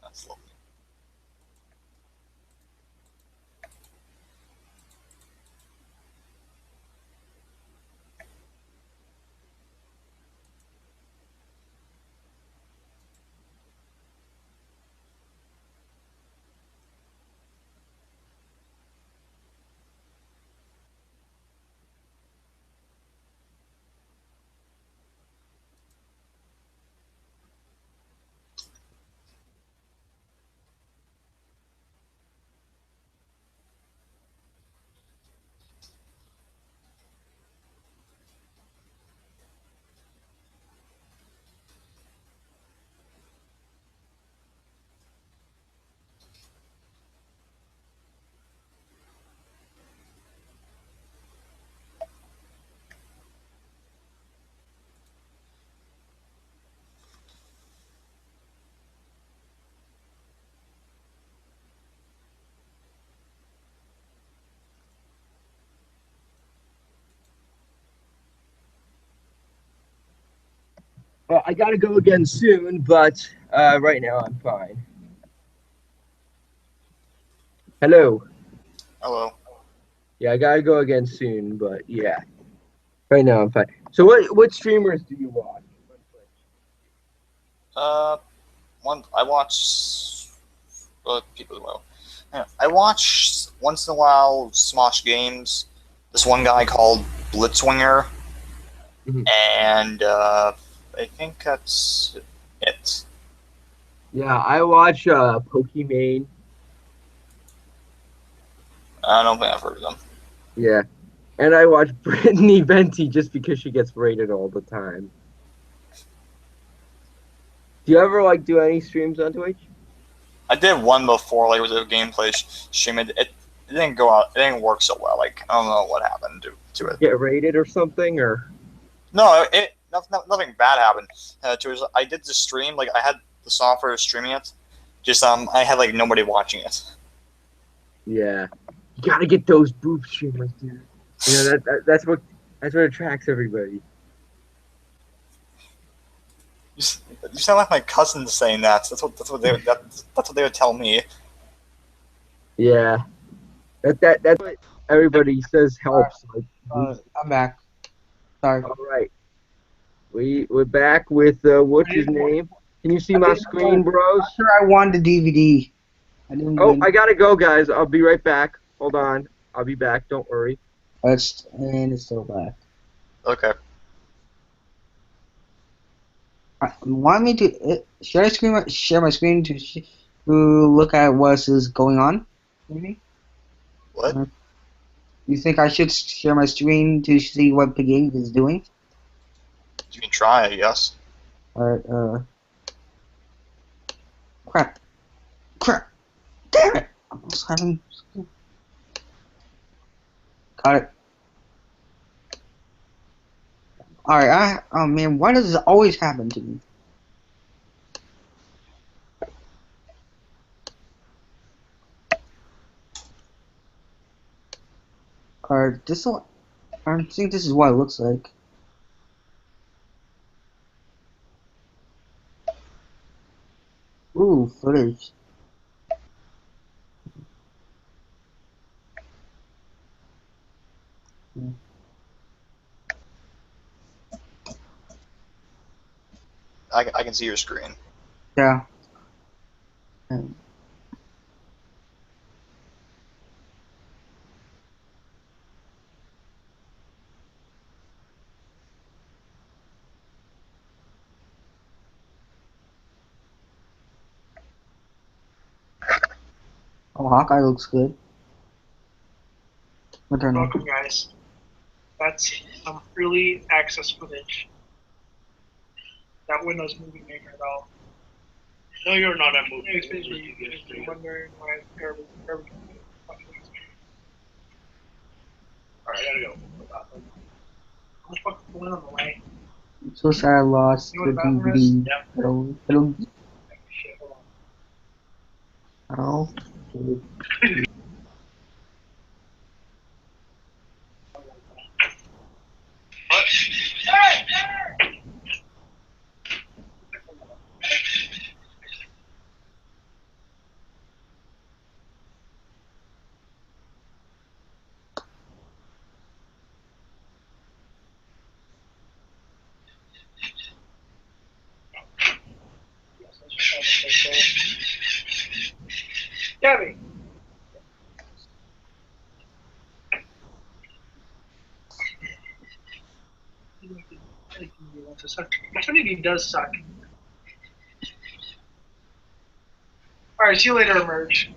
That's lovely. Well, I gotta go again soon, but right now I'm fine. Hello. Hello. Yeah, I gotta go again soon, but yeah. Right now I'm fine. So what streamers do you watch? One I watch people as well. Yeah, I watch once in a while Smosh Games. This one guy called Blitzwinger, Mhm. and I think that's it. Yeah, I watch Pokimane. I don't think I've heard of them. Yeah. And I watch Brittany Venti just because she gets rated all the time. Do you ever do any streams on Twitch? I did one before, like it was a gameplay stream. It didn't go out. It didn't work so well. Like I don't know what happened to it. Get rated or something, or No, nothing bad happened to it. I did the stream. Like I had the software streaming it. Just I had like nobody watching it. yeah, you gotta get those boob streamers, dude. You know that's what attracts everybody. You sound like my cousin saying that. That's what they would tell me. Yeah, that's what everybody says helps. I'm back. Sorry. All right, we're back with what's his name? Can you see my screen, bros? Sure, I won the DVD. I didn't Oh, win. I gotta go, guys. I'll be right back. Hold on, I'll be back. Don't worry. It's still back. Okay. Want me to? Should I share my screen to look at what is going on? Maybe. What? You think I should share my screen to see what Piggy is doing? You can try, I guess. Alright, crap. Damn it! I was having. Got it. Alright, oh man, why does this always happen to me? Alright, this one, I think this is what it looks like. Ooh, footage. I can see your screen. Yeah. Oh, Hawkeye looks good. What turn Welcome, guys. That's some early access footage. That Windows Movie Maker, though. No, you're not a movie. It's basically you're wondering why Kirby. Alright, I gotta go. How much fuck is going on the way? I'm so sad I lost You know the what the bathroom is? DVD. Hello. Shit, hold on. Hello. What? Gabby! Xfinity does suck. Alright, see you later, Emerge.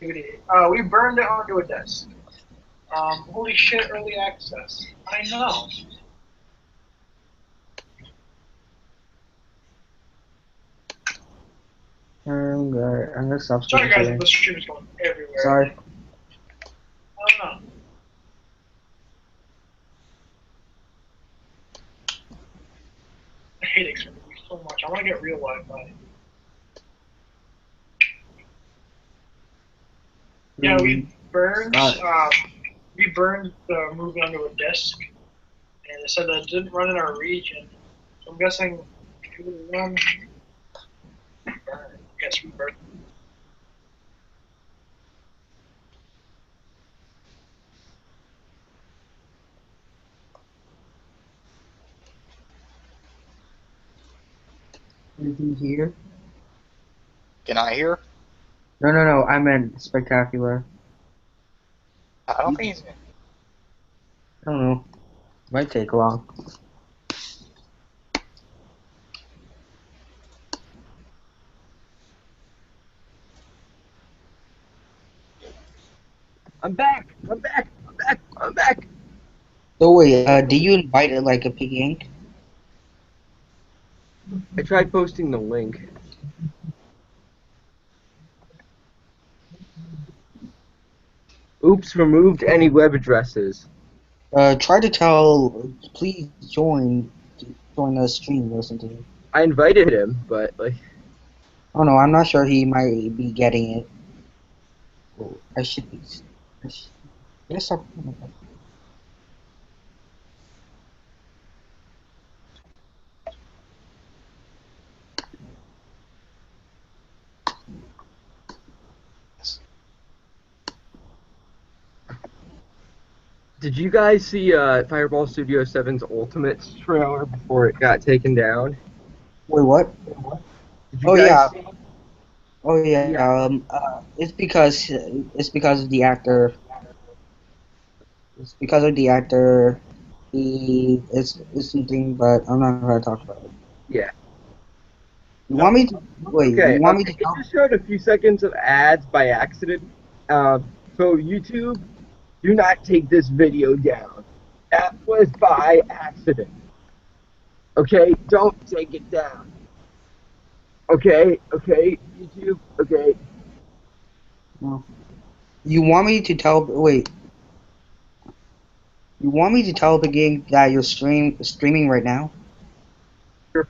We burned it onto a disk. Holy shit, early access. I know. I'm gonna stop Sorry speaking guys, today. the stream is going everywhere. Sorry. I don't know. I hate Xfinity so much. I want to get real Wi-Fi. Yeah, we burned the movie onto a disk, and it said that it didn't run in our region. So I'm guessing it would run. Yes, we burned. Anything here? Can I hear? No. I meant spectacular. I don't think he's. I don't know. Might take long. I'm back. I'm back. I'm back. I'm back. So wait, do you invite it like a piggy ink? I tried posting the link. Oops, removed any web addresses. Try to tell, please join the stream or something. I invited him, but like, Oh no, I'm not sure he might be getting it. Oh, I should be. Yes, I. did you guys see Fireball Studio 7's Ultimates trailer before it got taken down? Wait, what? Did you Oh guys yeah. see? Oh yeah. Yeah. It's because of the actor. It's because of the actor. It's something, but I'm not gonna talk about it. Yeah. You want me to wait? Okay. You want me Okay. to It tell? just showed a few seconds of ads by accident. So YouTube, do not take this video down. That was by accident. Okay, don't take it down. Okay, YouTube, okay. No. You want me to tell? Wait. You want me to tell the game that you're streaming right now? Sure.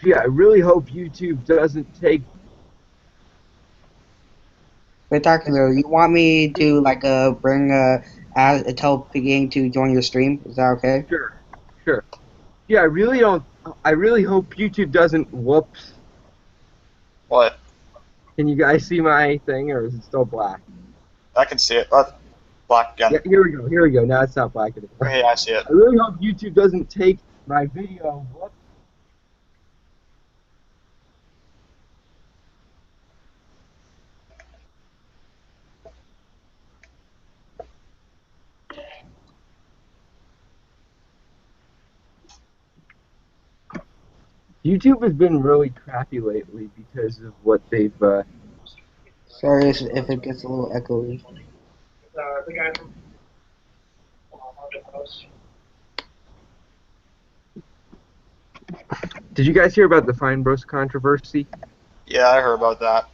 Yeah, I really hope YouTube doesn't take. Spectacular. You want me to like bring tell Piggy to join your stream? Is that okay? Sure, sure. Yeah, I really don't. I really hope YouTube doesn't. Whoops. What? Can you guys see my thing, or is it still black? I can see it. Black again. Yeah, here we go. Here we go. Now it's not black anymore. Okay, I see it. I really hope YouTube doesn't take my video. Whoops. YouTube has been really crappy lately because of what they've. Sorry if it gets a little echoey. The guy from Haunted House. Did you guys hear about the Fine Bros controversy? Yeah, I heard about that.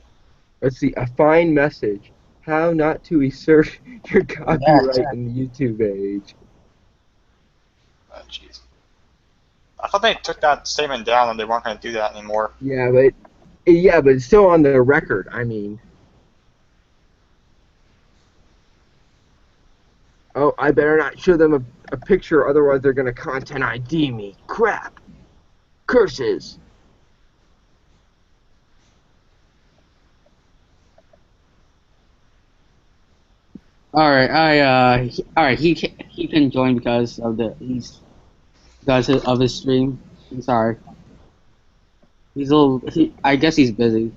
Let's see. A fine message. How not to assert your copyright in the YouTube age. Oh, jeez. I thought they took that statement down and they weren't going to do that anymore. Yeah, but it's still on the record. I mean. Oh, I better not show them a picture, otherwise they're gonna content ID me. Crap. Curses. Alright, he can join because of his stream. I'm sorry. He's a little. I guess he's busy.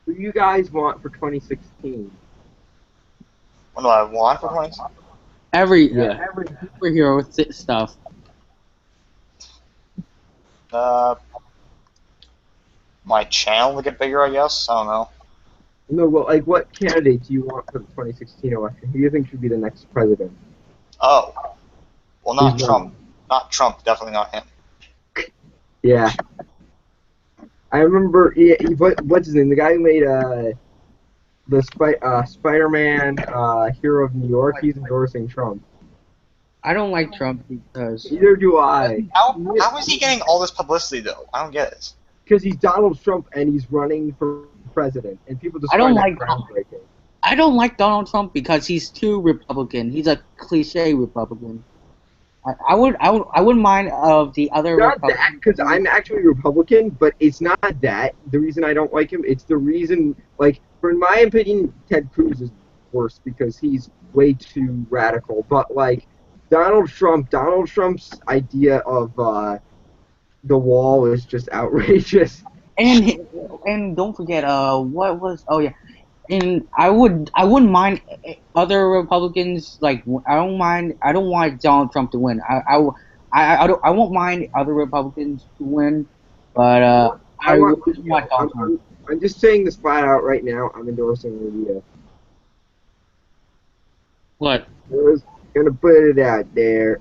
Who do you guys want for 2016? What do I want for points? Every Yeah. superhero stuff. My channel to get bigger, I guess. I don't know. No, well, like, what candidate do you want for the 2016 election? Who do you think should be the next president? Oh. Well, not Who's Trump. Not Trump. Definitely not him. Yeah. I remember, what's his name? The guy who made the Spider-Man Hero of New York, he's endorsing Trump. I don't like Trump because Neither do I. How is he getting all this publicity, though? I don't get it. Because he's Donald Trump and he's running for president, and people just I don't find that like- groundbreaking. I don't like Donald Trump because he's too Republican. He's a cliche Republican. I wouldn't mind of the other Not that, because I'm actually Republican, but it's not that. The reason I don't like him, it's the reason, like, for in my opinion, Ted Cruz is worse because he's way too radical. But, like, Donald Trump's idea of the wall is just outrageous. And don't forget what was and I wouldn't mind other Republicans like I don't want Donald Trump to win. I won't mind other Republicans to win, but I wouldn't want Donald Trump. I'm just saying this flat out right now. I'm endorsing Lydia. What? I was gonna put it out there.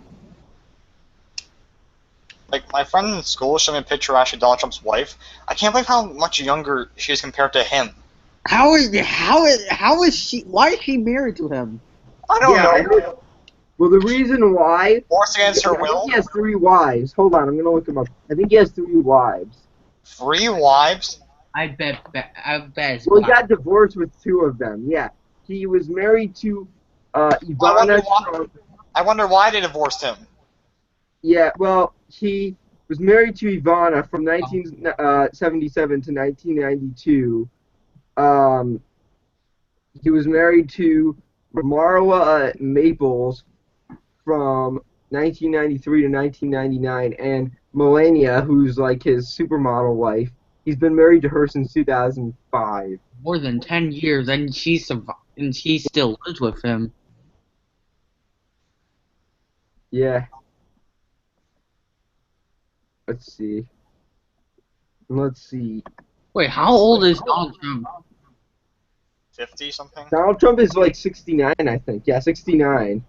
Like, my friend in school showed me a picture of actually Donald Trump's wife. I can't believe how much younger she is compared to him. How is she? Why is she married to him? I don't know. Well, the reason why. Forced against her I will? think he has 3 wives. Hold on, I'm gonna look him up. I think he has 3 wives. 3 wives? I bet. Well, he got divorced with 2 of them. Yeah, he was married to Ivana Trump. I wonder why they divorced him. Yeah, well, he was married to Ivana from 1977 to 1992. He was married to Marla Maples from 1993 to 1999, and Melania, who's like his supermodel wife. He's been married to her since 2005. More than 10 years, and she still lives with him. Yeah. Let's see. Wait, how old is Donald Trump? 50 something? Donald Trump is like 69, I think. Yeah, 69.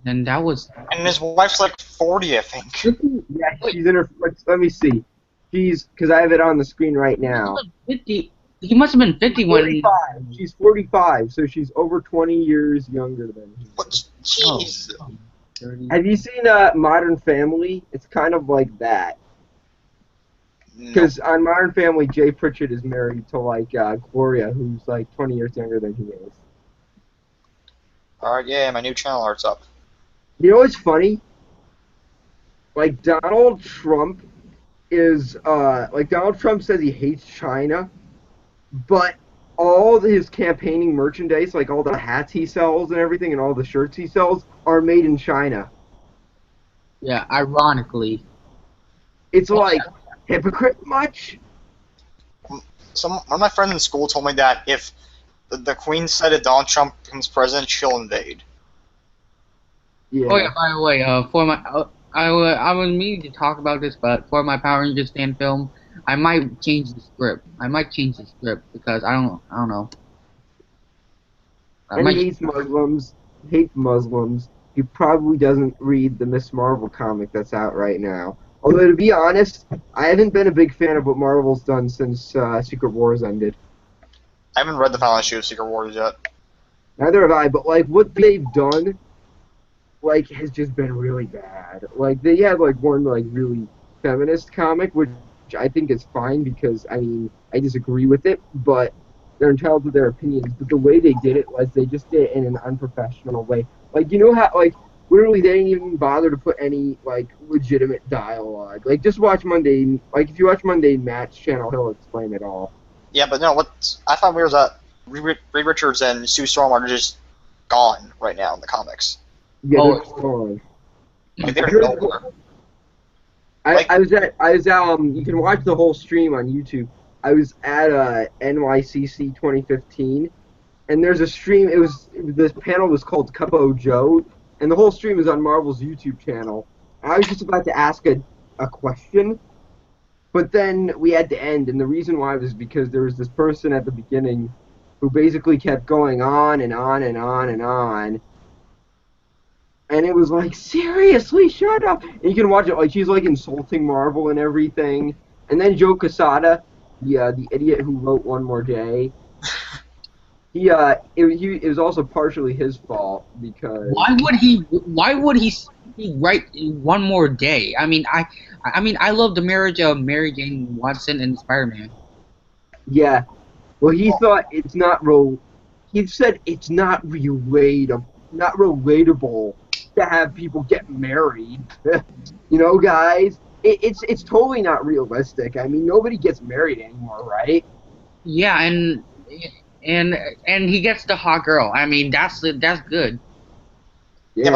And that was. And his wife's like 40, I think. Yeah, she's in her. Let me see. She's because I have it on the screen right now. 50. He must have been 50 when. 45. She's 45, so she's over 20 years younger than him. What? Jeez. 30. Have you seen Modern Family? It's kind of like that. No. Because on Modern Family, Jay Pritchett is married to like Gloria, who's like 20 years younger than he is. Alright, yeah, my new channel art's up. You know what's funny? Like Donald Trump Donald Trump says he hates China, but all his campaigning merchandise, like all the hats he sells and everything, and all the shirts he sells, are made in China. Yeah, ironically. It's like hypocrite much? One of my friends in school told me that if the Queen said if Donald Trump becomes president, she'll invade. Yeah. Oh yeah, by the way, for my I was meaning to talk about this, but for my Power Rangers fan film, I might change the script. Because I don't know. And he hates Muslims. He probably doesn't read the Miss Marvel comic that's out right now. Although, to be honest, I haven't been a big fan of what Marvel's done since Secret Wars ended. I haven't read the final issue of Secret Wars yet. Neither have I, but, like, what they've done, like, has just been really bad. Like, they had, like, one, like, really feminist comic, which I think is fine because, I mean, I disagree with it, but they're entitled to their opinions. But the way they did it was they just did it in an unprofessional way. Like, you know how, like, literally they didn't even bother to put any, like, legitimate dialogue. Like, just watch Monday, like, if you watch Monday Matt's channel, he'll explain it all. Yeah, but no, what I found weird was that Reed Richards and Sue Storm are just gone right now in the comics. Yeah, Oh. that's fine. Like, they're nowhere. I was at you can watch the whole stream on YouTube. I was at NYCC 2015, and there's a stream. This panel was called Cup-O Joe, and the whole stream is on Marvel's YouTube channel. And I was just about to ask a question, but then we had to end, and the reason why was because there was this person at the beginning who basically kept going on and on and on and on. And it was like, seriously, shut up! And you can watch it, like, she's, like, insulting Marvel and everything. And then Joe Quesada, the idiot who wrote One More Day, it was also partially his fault, because... Why would he write One More Day? I mean, I love the marriage of Mary Jane Watson and Spider-Man. Yeah. Well, he thought it's not he said it's not relatable to have people get married. You know, guys, it's totally not realistic. I mean, nobody gets married anymore, right? Yeah, and he gets the hot girl. I mean, that's good. Yeah,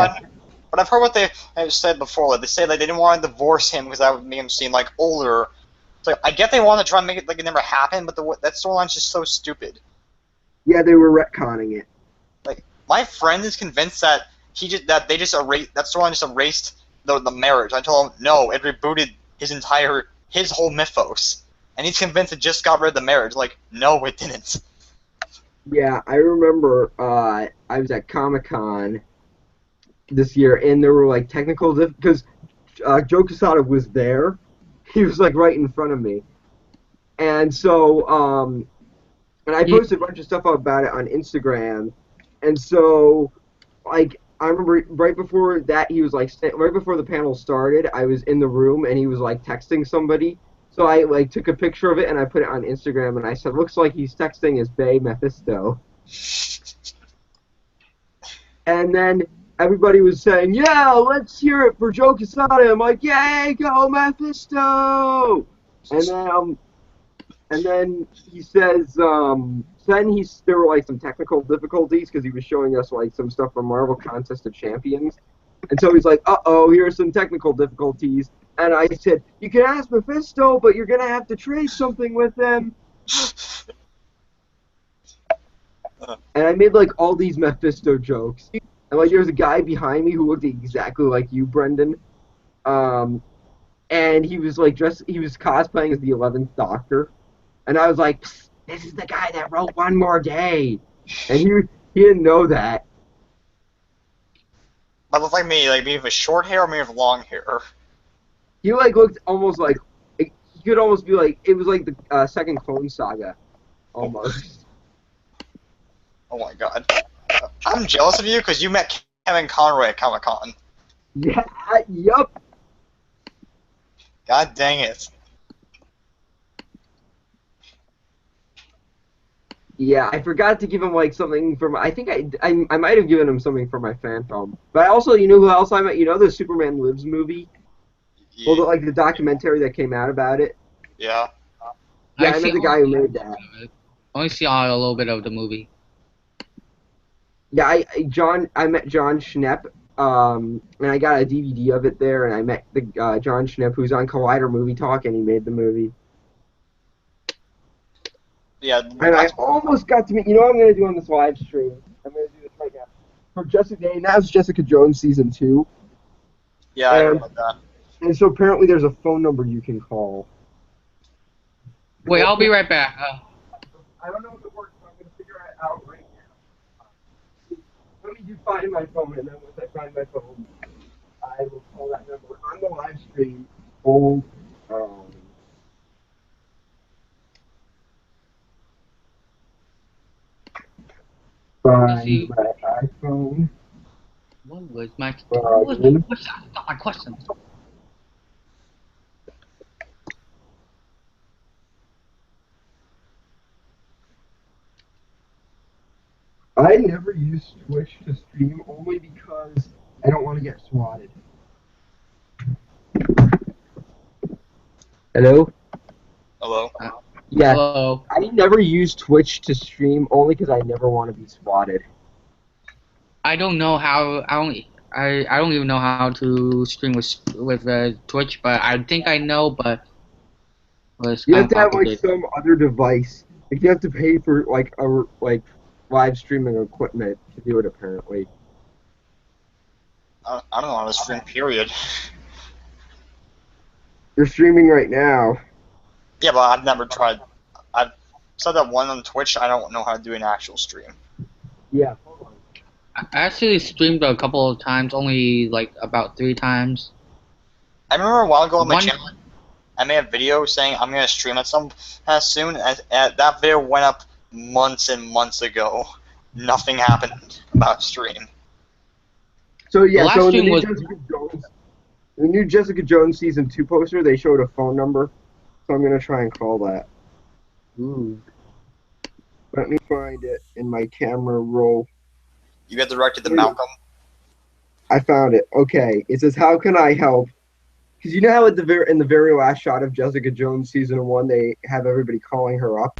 but I've heard what they have said before. Like, they say like they didn't want to divorce him because that would make him seem like older. So I get they want to try and make it like it never happened, but that storyline's just so stupid. Yeah, they were retconning it. Like, my friend is convinced that that storyline just erased the marriage. I told him no, it rebooted his whole mythos, and he's convinced it just got rid of the marriage. Like, no, it didn't. Yeah, I remember I was at Comic-Con this year, and there were, like, technical because Joe Quesada was there. He was, like, right in front of me. And so, and I posted a bunch of stuff about it on Instagram. And so, like, I remember right before that, he was, like, right before the panel started, I was in the room, and he was, like, texting somebody. So I, like, took a picture of it, and I put it on Instagram, and I said, looks like he's texting his bae, Mephisto. And then everybody was saying, yeah, let's hear it for Joe Quesada. I'm like, yay, go Mephisto! And then he says, there were, like, some technical difficulties because he was showing us, like, some stuff from Marvel Contest of Champions. And so he's like, uh-oh, here are some technical difficulties. And I said, you can ask Mephisto, but you're going to have to trade something with him. And I made, like, all these Mephisto jokes. And, like, there was a guy behind me who looked exactly like you, Brendan. And he was, like, he was cosplaying as the 11th Doctor. And I was like, psst, this is the guy that wrote One More Day. And he didn't know that. That looked like me, like me with short hair or me with long hair. He, like, looked almost like, he could almost be like, it was like the second Clone Saga. almost. Oh my god. I'm jealous of you because you met Kevin Conroy at Comic Con. Yeah, yup. God dang it. Yeah, I forgot to give him like something from. I think I might have given him something for my fan film. But I also, you know who else I met? You know the Superman Lives movie? Well, like the documentary that came out about it. Yeah. Yeah, I met the guy who made that. I only saw a little bit of the movie. Yeah, I met John Schnepp, and I got a DVD of it there, and I met the John Schnepp who's on Collider Movie Talk, and he made the movie. Yeah. And I almost got to meet. You know what I'm gonna do on this live stream? I'm gonna do this right now. For Jessica, now it's Jessica Jones season 2. Yeah, I heard about that. And so apparently there's a phone number you can call. Wait, I'll be right back. I don't know if it works, but I'm gonna figure it out right now. Let me just find my phone, and then once I find my phone, I will call that number on the live stream. Hold on. Find my iPhone. What was my question? I forgot my question. I never use Twitch to stream only because I don't want to get swatted. Hello? Hello? Yeah. Hello. I never use Twitch to stream only because I never want to be swatted. I don't know how. I don't even know how to stream with Twitch, but I think I know. But it's You kind have of to have like complicated. some other device. Like you have to pay for like live streaming equipment to do it apparently. I don't know how to stream, period. You're streaming right now. Yeah, but I've never tried. I've said that one on Twitch. I don't know how to do an actual stream. Yeah. Hold on. I actually streamed a couple of times, only like about 3 times. I remember a while ago on my One- channel, I made a video saying I'm gonna stream at some soon. That video went up months and months ago. Nothing happened about stream. So yeah, The last so in the stream new was- Jessica Jones season 2 poster, they showed a phone number. So I'm gonna try and call that. Ooh. Let me find it in my camera roll. You got directed to Malcolm. I found it. Okay, it says, "How can I help?" Because you know how in the very last shot of Jessica Jones season 1, they have everybody calling her up.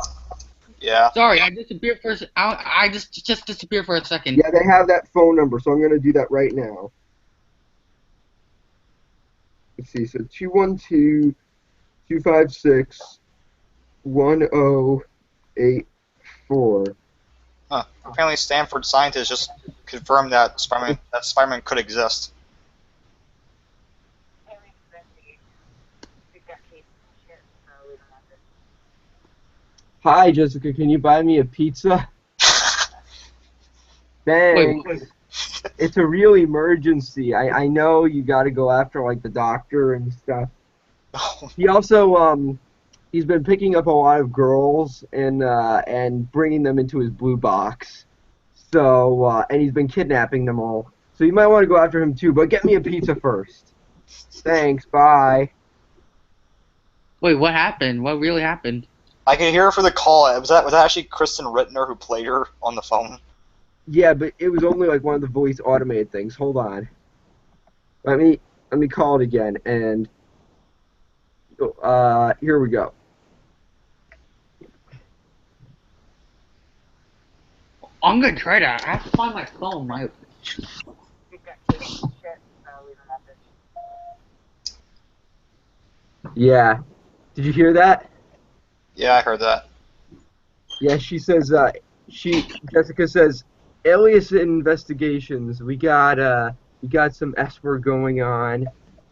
Yeah. Sorry, I disappeared for a second. I just disappeared for a second. Yeah, they have that phone number, so I'm gonna do that right now. Let's see. So 212-256-1084. Huh. Apparently, Stanford scientists just confirmed that Spider-Man could exist. Hi, Jessica. Can you buy me a pizza? Thanks. Wait. It's a real emergency. I know you got to go after like the doctor and stuff. He also he's been picking up a lot of girls and bringing them into his blue box. So and he's been kidnapping them all. So you might want to go after him too. But get me a pizza first. Thanks. Bye. Wait, what happened? What really happened? I could hear her for the call. Was that actually Kristen Rittner who played her on the phone? Yeah, but it was only like one of the voice automated things. Hold on. Let me call it again and here we go. I'm gonna try that. I have to find my phone. Yeah. Did you hear that? Yeah, I heard that. Yeah, she says Jessica says alias investigations. We got some Esper going on.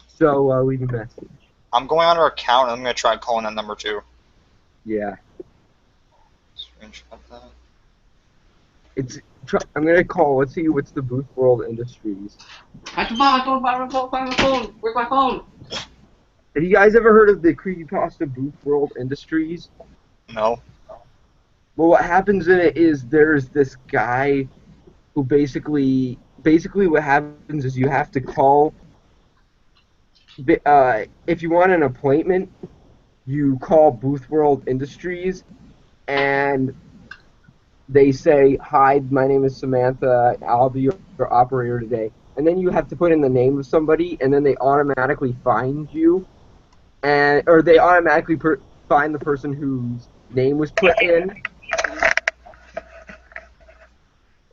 So leave a message. I'm going on her account and I'm gonna try calling that number too. Yeah. Screenshot that. I'm gonna call. Let's see what's the Booth World Industries. I have to find my phone. Where's my phone? Have you guys ever heard of the creepypasta Booth World Industries? No. Well, what happens in it is there's this guy who basically what happens is you have to call. If you want an appointment, you call Booth World Industries, and they say, "Hi, my name is Samantha. I'll be your operator today." And then you have to put in the name of somebody, and then they automatically find you, or they automatically find the person whose name was put in.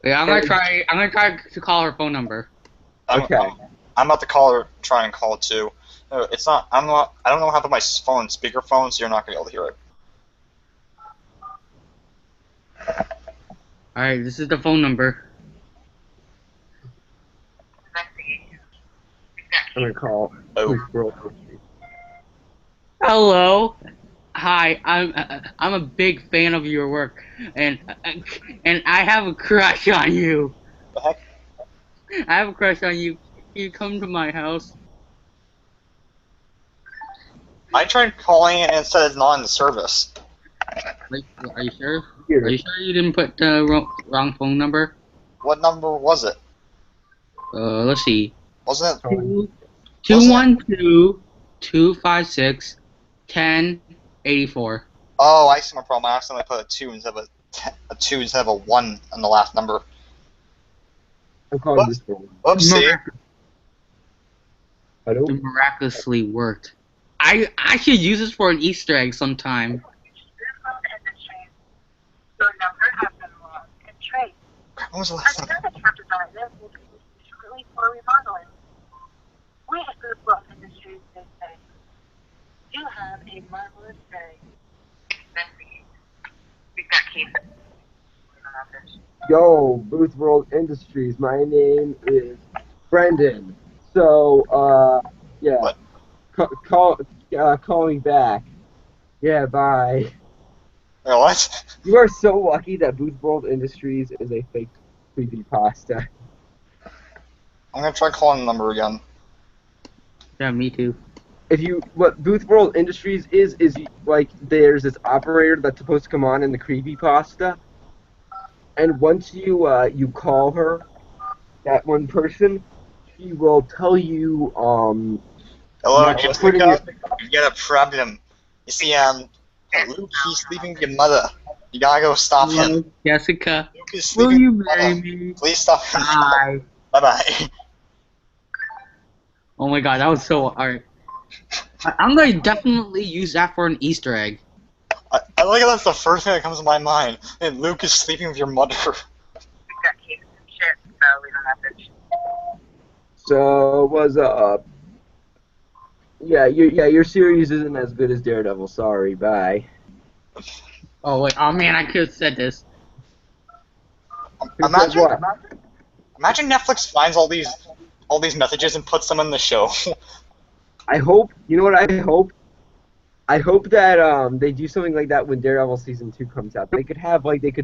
Yeah, I'm gonna try to call her phone number. Okay. I'm about to call her. Try and call too. No, it's not. I'm not. I don't know how to put my phone speakerphone, so you're not gonna be able to hear it. All right, this is the phone number. I'm gonna call Oh. Booth World Industries. Hello. Hi, I'm a big fan of your work, and I have a crush on you. The heck? I have a crush on you. Can you come to my house? I tried calling it and it said it's not in the service. Like, are you sure? Here. Are you sure you didn't put the wrong phone number? What number was it? Let's see. Wasn't it? 212-256-1084. Oh, I see my problem. I accidentally put a 2 instead of a 2 instead of a 1 on the last number. I'm calling Booth World. Oopsie. Hello? It miraculously worked. I should use this for an Easter egg sometime. Your number has been lost and traced. When was the last time? Another representative will be used shortly for remodeling. We at Booth World Industries say, you have a marvelous day. We've got cases. Yo, Booth World Industries. My name is Brendan. So, yeah. What? Call me back. Yeah, bye. What? You are so lucky that Booth World Industries is a fake creepypasta. I'm gonna try calling the number again. Yeah, me too. What Booth World Industries is like there's this operator that's supposed to come on in the creepypasta, and once you call her, that one person, she will tell you Hello, not putting Jessica. You got a problem. You see, Luke, he's sleeping with your mother. You gotta go stop him. Hello, Jessica. Luke is Will sleeping you with your marry mother. me? Please stop him. Bye. Bye-bye. Oh my god, that was so alright. I'm gonna definitely use that for an Easter egg. I like how that's the first thing that comes to my mind. And Luke is sleeping with your mother. We've got cases and shit, so leave a message. So what's up? Your series isn't as good as Daredevil. Sorry, bye. Oh wait, oh man, I could have said this. Imagine, What? imagine Netflix finds all these messages and puts them in the show. I hope. You know what I hope? I hope that they do something like that when Daredevil season 2 comes out. They could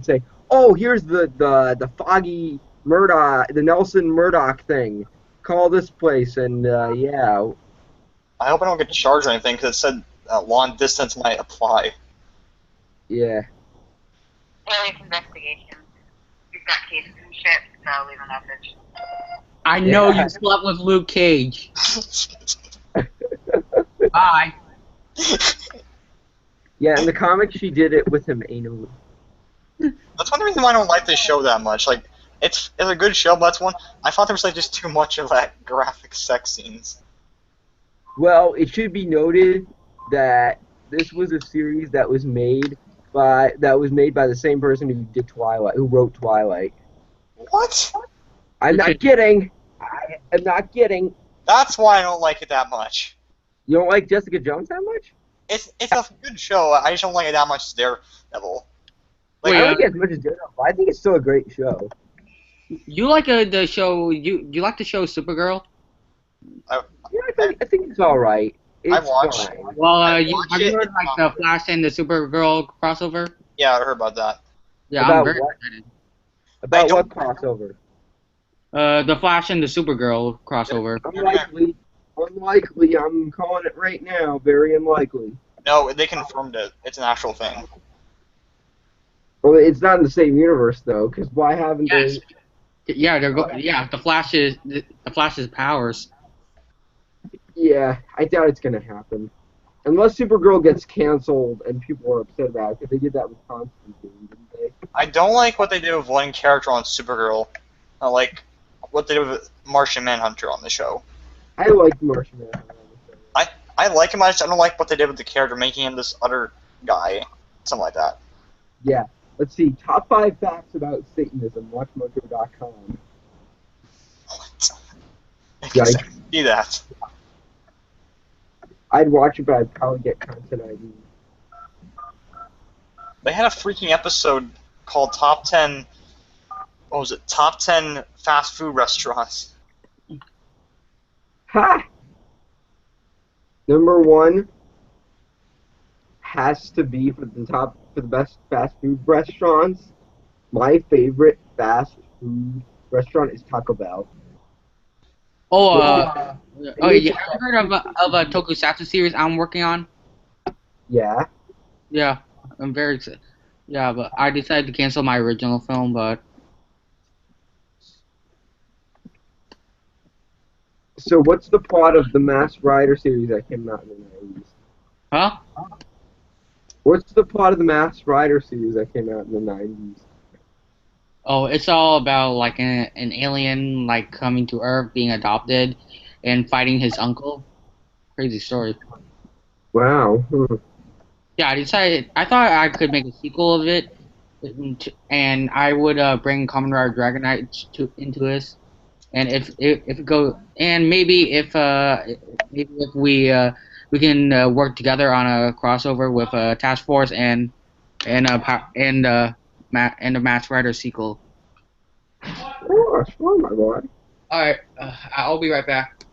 say, "Oh, here's the Foggy Murdoch, the Nelson Murdoch thing. Call this place," and yeah. I hope I don't get charged or anything because it said long distance might apply. Yeah. Alias investigation. We've got cases and shit, so leave a message. I know Yeah. you slept with Luke Cage. Bye. Yeah, in the comics she did it with him anally. That's one reason why I don't like this show that much. Like, it's a good show, but that's one I thought there was like just too much of that graphic sex scenes. Well, it should be noted that this was a series that was made by the same person who did Twilight, who wrote Twilight. What? I'm not kidding. I am not kidding. That's why I don't like it that much. You don't like Jessica Jones that much? It's a good show. I just don't like it that much as Daredevil. Like, I don't like it as much as Daredevil. I think it's still a great show. You like the show? You like the show Supergirl? Yeah, I think it's all right. It's watched- fine. Well, I you, watch have you it, heard like the Flash and the Supergirl crossover? yeah, I heard about that. Yeah, About I'm very what? excited. About I what don't- crossover? The Flash and the Supergirl crossover. Unlikely. Unlikely. I'm calling it right now. Very unlikely. No, they confirmed it. It's an actual thing. Well, it's not in the same universe though, because why haven't Yes. they? Yeah, yeah, the Flash's powers. Yeah, I doubt it's gonna happen. Unless Supergirl gets canceled and people are upset about it, because they did that with Constantine, didn't they? I don't like what they did with one character on Supergirl. I like what they did with Martian Manhunter on the show. I liked Martian Manhunter on the show. I like him, I don't like what they did with the character, making him this other guy. Something like that. Yeah. Let's see. Top 5 facts about Satanism. WatchMojo.com. What? I Yikes. can see that. I'd watch it, but I'd probably get content ID. They had a freaking episode called Top 10. What was it? Top 10 fast food restaurants. Ha! Number 1 has to be for the best fast food restaurants. My favorite fast food restaurant is Taco Bell. Oh, yeah. Have you heard of a Tokusatsu series I'm working on? Yeah. Yeah, I'm very excited. Yeah, but I decided to cancel my original film, but So what's the plot of the Masked Rider series that came out in the 90s? huh? What's the plot of the Masked Rider series that came out in the 90s? Oh, it's all about like an alien like coming to Earth, being adopted, and fighting his uncle. Crazy story. Wow. Yeah, I thought I could make a sequel of it, and I would bring Kamen Rider Dragonite into this, and if it go, and maybe if we can work together on a crossover with Task Force and the Masked Rider sequel. Sure, my boy. All right, I'll be right back.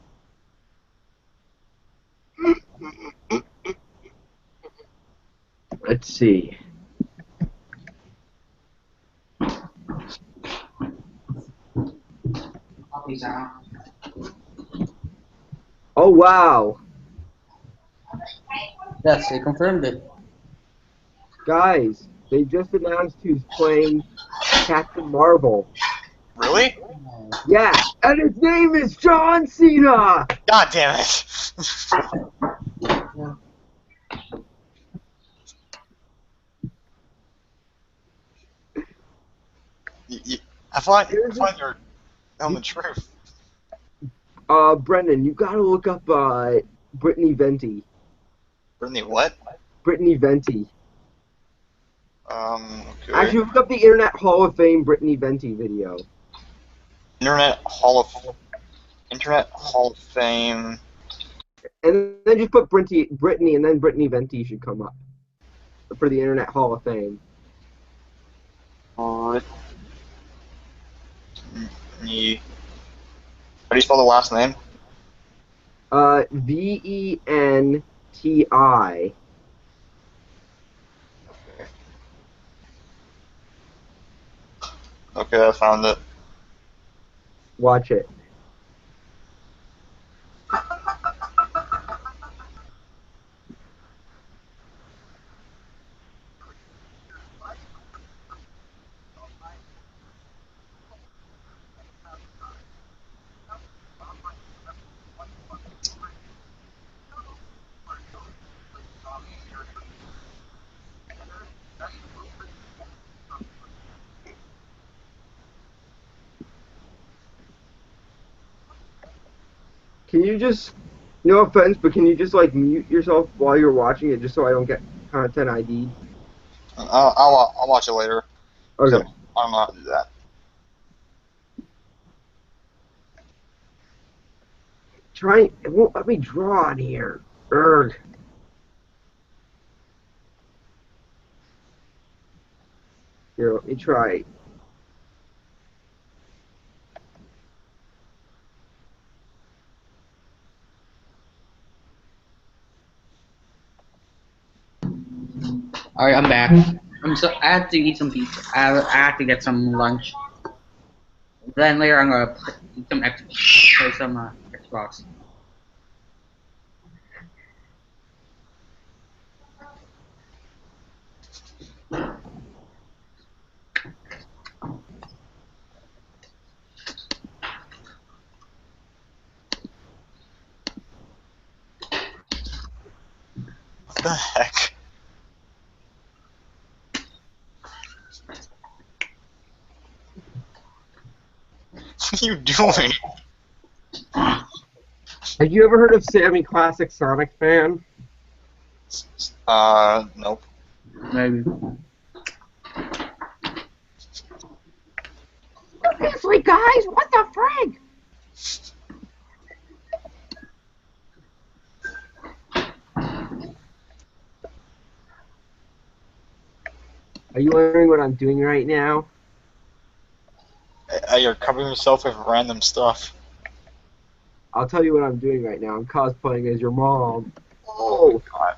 Let's see. Oh, wow. Yes, they confirmed it. Guys, they just announced who's playing Captain Marvel. Really? Yeah, and his name is John Cena! God damn it. I find you're telling the truth. Brendan, you gotta look up, Brittany Venti. Brittany, what? Brittany Venti. Okay. Actually, look up the Internet Hall of Fame Brittany Venti video. Internet Hall of Fame. And then just put Brittany, and then Brittany Venti should come up for the Internet Hall of Fame. Brittany. How do you spell the last name? Venti. Okay, I found it. Watch it. Can you just, no offense, but can you just like mute yourself while you're watching it just so I don't get content ID? I'll watch it later. Okay. I don't know how to do that. It won't let me draw on here. Urgh. Here, let me try. All right, I'm back. I have to eat some pizza. I have to get some lunch. Then later I'm gonna play some Xbox. The heck? What are you doing? Have you ever heard of Sammy Classic Sonic Fan? Nope. Maybe. Seriously, guys, what the frig? Are you wondering what I'm doing right now? You're covering yourself with random stuff. I'll tell you what I'm doing right now. I'm cosplaying as your mom. Oh, God.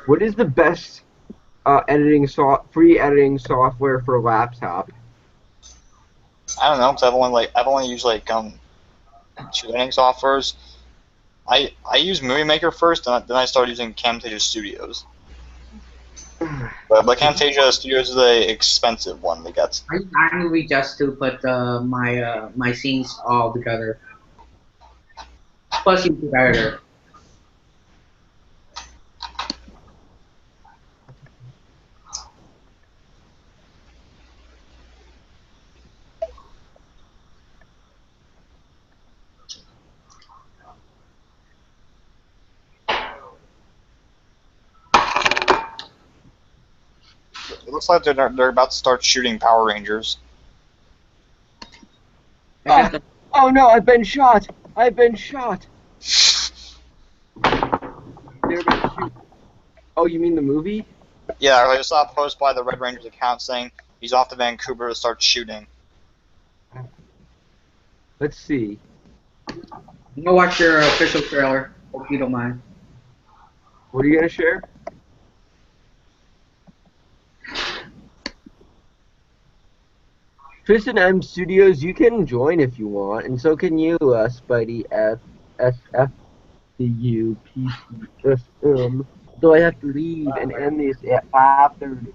what is the best free editing software for a laptop? I don't know, because I've only used like two editing softwares. I used Movie Maker first, and then I started using Camtasia Studios. But Camtasia Studios is the expensive one to get. I use iMovie just to put my scenes all together. Plus YouTube Editor. It looks like they're about to start shooting Power Rangers. Oh no, I've been shot! I've been shot! They're about to shoot. Oh, you mean the movie? Yeah, I just saw a post by the Red Rangers account saying he's off to Vancouver to start shooting. Let's see. Go watch your official trailer, if you don't mind. What are you gonna share? Tristan M Studios, you can join if you want, and so can you, Spidey F S F D U P P S M. Though I have to leave and end this at 5:30.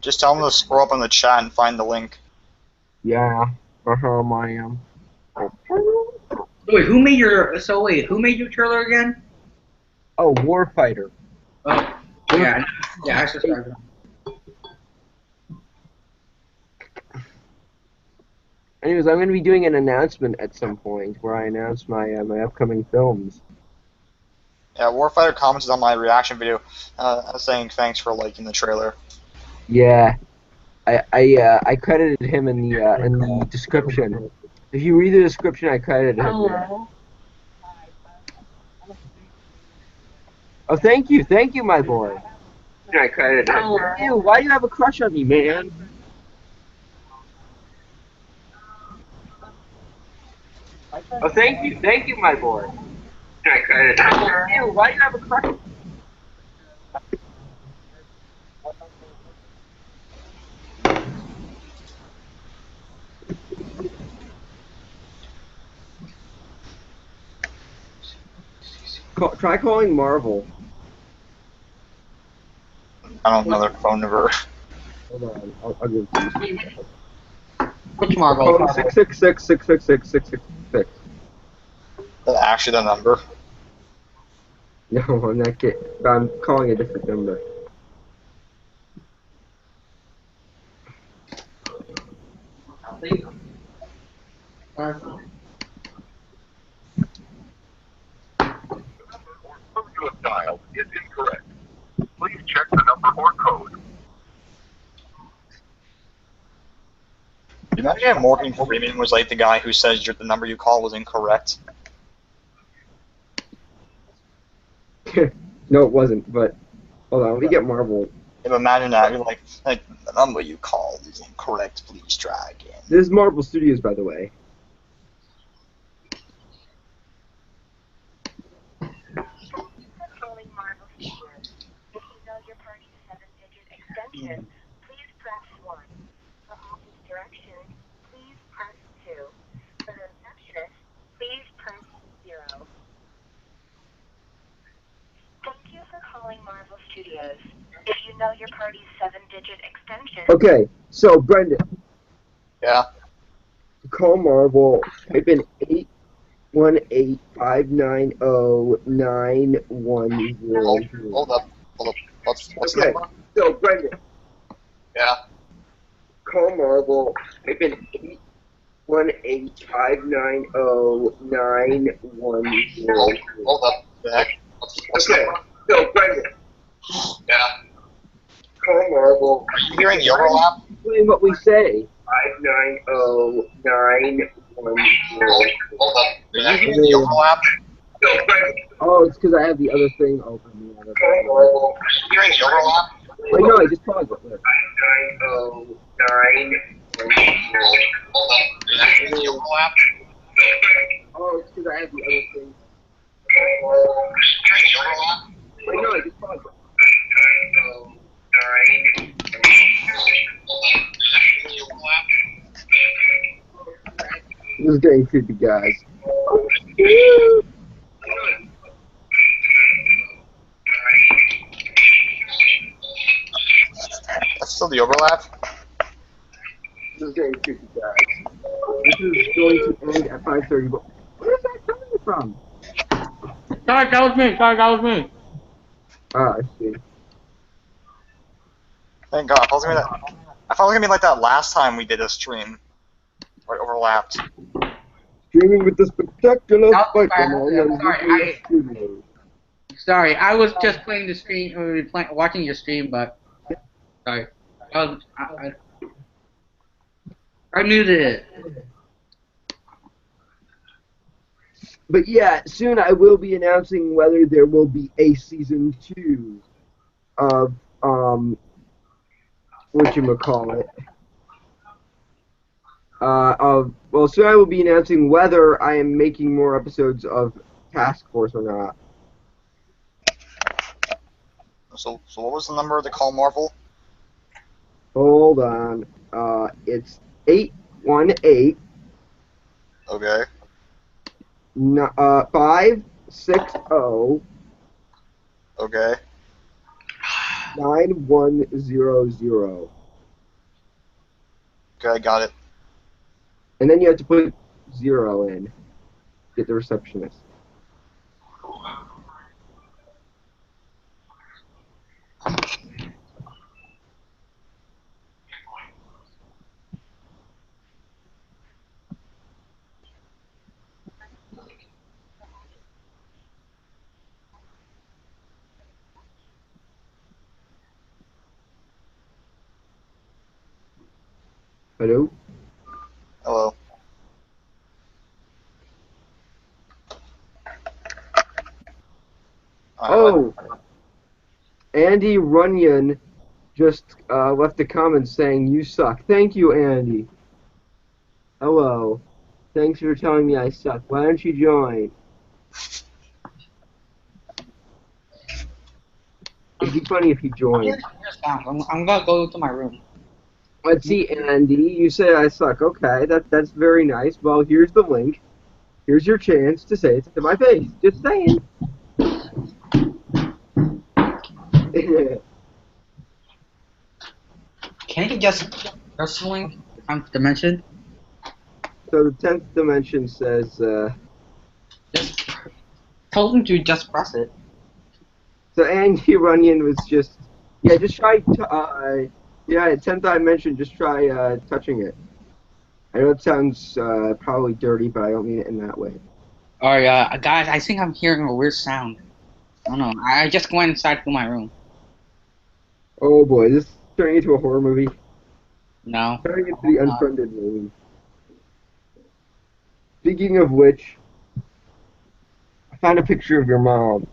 Just tell them to scroll up on the chat and find the link. Yeah, I am. Wait, who made your trailer again? Oh, Warfighter. Oh, yeah, I subscribed. Anyways, I'm going to be doing an announcement at some point where I announce my my upcoming films. Yeah, Warfighter commented on my reaction video saying thanks for liking the trailer. Yeah, I credited him in the description. If you read the description, I credited him there. Oh, thank you, my boy. I credited him. Ew, why do you have a crush on me, man? Oh, thank you, my boy. I credited him. Ew, why do you have a crush on me? Try calling Marvel. I don't know their phone number. Hold on, I'll give it to you. Which Marvel? Call 666-666-666. That's actually the number. No, I'm not kidding. I'm calling a different number. You have dialed is incorrect. Please check the number or code. Imagine if Morgan Freeman was like the guy who says the number you called was incorrect. No, it wasn't, but hold on, let me get Marvel. If imagine that, you're like the number you called is incorrect, please try again. This is Marvel Studios, by the way. Calling Marvel. direction, please press 1. For office direction, please press 2. For the receptionist, please press 0. Thank you for calling Marvel Studios. If you know your party's 7-digit extension... Okay, so Brendan, Yeah. to call Marvel, type in 818-590-9110. Hold up. What's the Okay, number? so Brendan, Yeah. call Marvel, type in 818-590-9110. Hold up. The heck? What's the Okay, number? so Brendan, Yeah. call Marvel. Are you hearing the overlap? Explain what we say. 590-9110. Hold up. Are you hearing the overlap? Oh, it's because I have the other thing open. Are you hearing the overlap? Wait, no, I just paused it. Look. 590-9110. Hold up. Are you hearing the overlap? Oh, it's because I have the other thing. Are you hearing the overlap? Wait, no, I just paused it. This is getting creepy, guys. That's still the overlap? This is getting creepy, guys. This is going to end at 5:30, but where is that coming from? Sorry, that was me. Ah, I see. Thank God. I thought it was gonna be like that last time we did a stream. Where it overlapped. Streaming with the spectacular No, Spider-Man. Sorry, I was just playing the stream, watching your stream, but sorry. I muted it. But yeah, soon I will be announcing whether there will be a season 2 of whatchamacallit. Soon I will be announcing whether I am making more episodes of Task Force or not. So what was the number to call Marvel? Hold on. It's 818 Okay. 560 Okay. 9100. Okay, got it. And then you have to put 0 in. Get the receptionist. Hello? Hello. Oh! Andy Runyon just left a comment saying, "You suck." Thank you, Andy. Hello. Thanks for telling me I suck. Why don't you join? It'd be funny if you joined. I'm gonna go to my room. Let's see, Andy. You say I suck. Okay, that's very nice. Well, here's the link. Here's your chance to say it to my face. Just saying. Can't you just press the link? 10th dimension? So the 10th dimension says, Just tell them to just press it. so Andy Runyon was just, just try, 10th dimension, just try touching it. I know it sounds probably dirty, but I don't mean it in that way. Alright, guys, I think I'm hearing a weird sound. I don't know. I just went inside to my room. Oh boy, this is turning into a horror movie. No. Turning into the Unfriended movie. Speaking of which, I found a picture of your mom.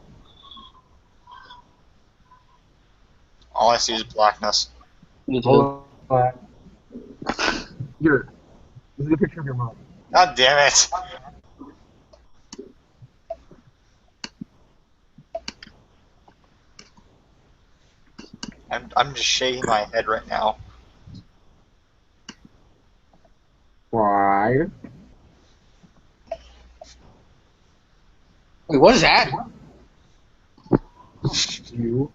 All I see is blackness. Me too. Hold on. Here, this is a picture of your mom. God damn it. I'm just shaking my head right now. Why? Wait, what is that? You?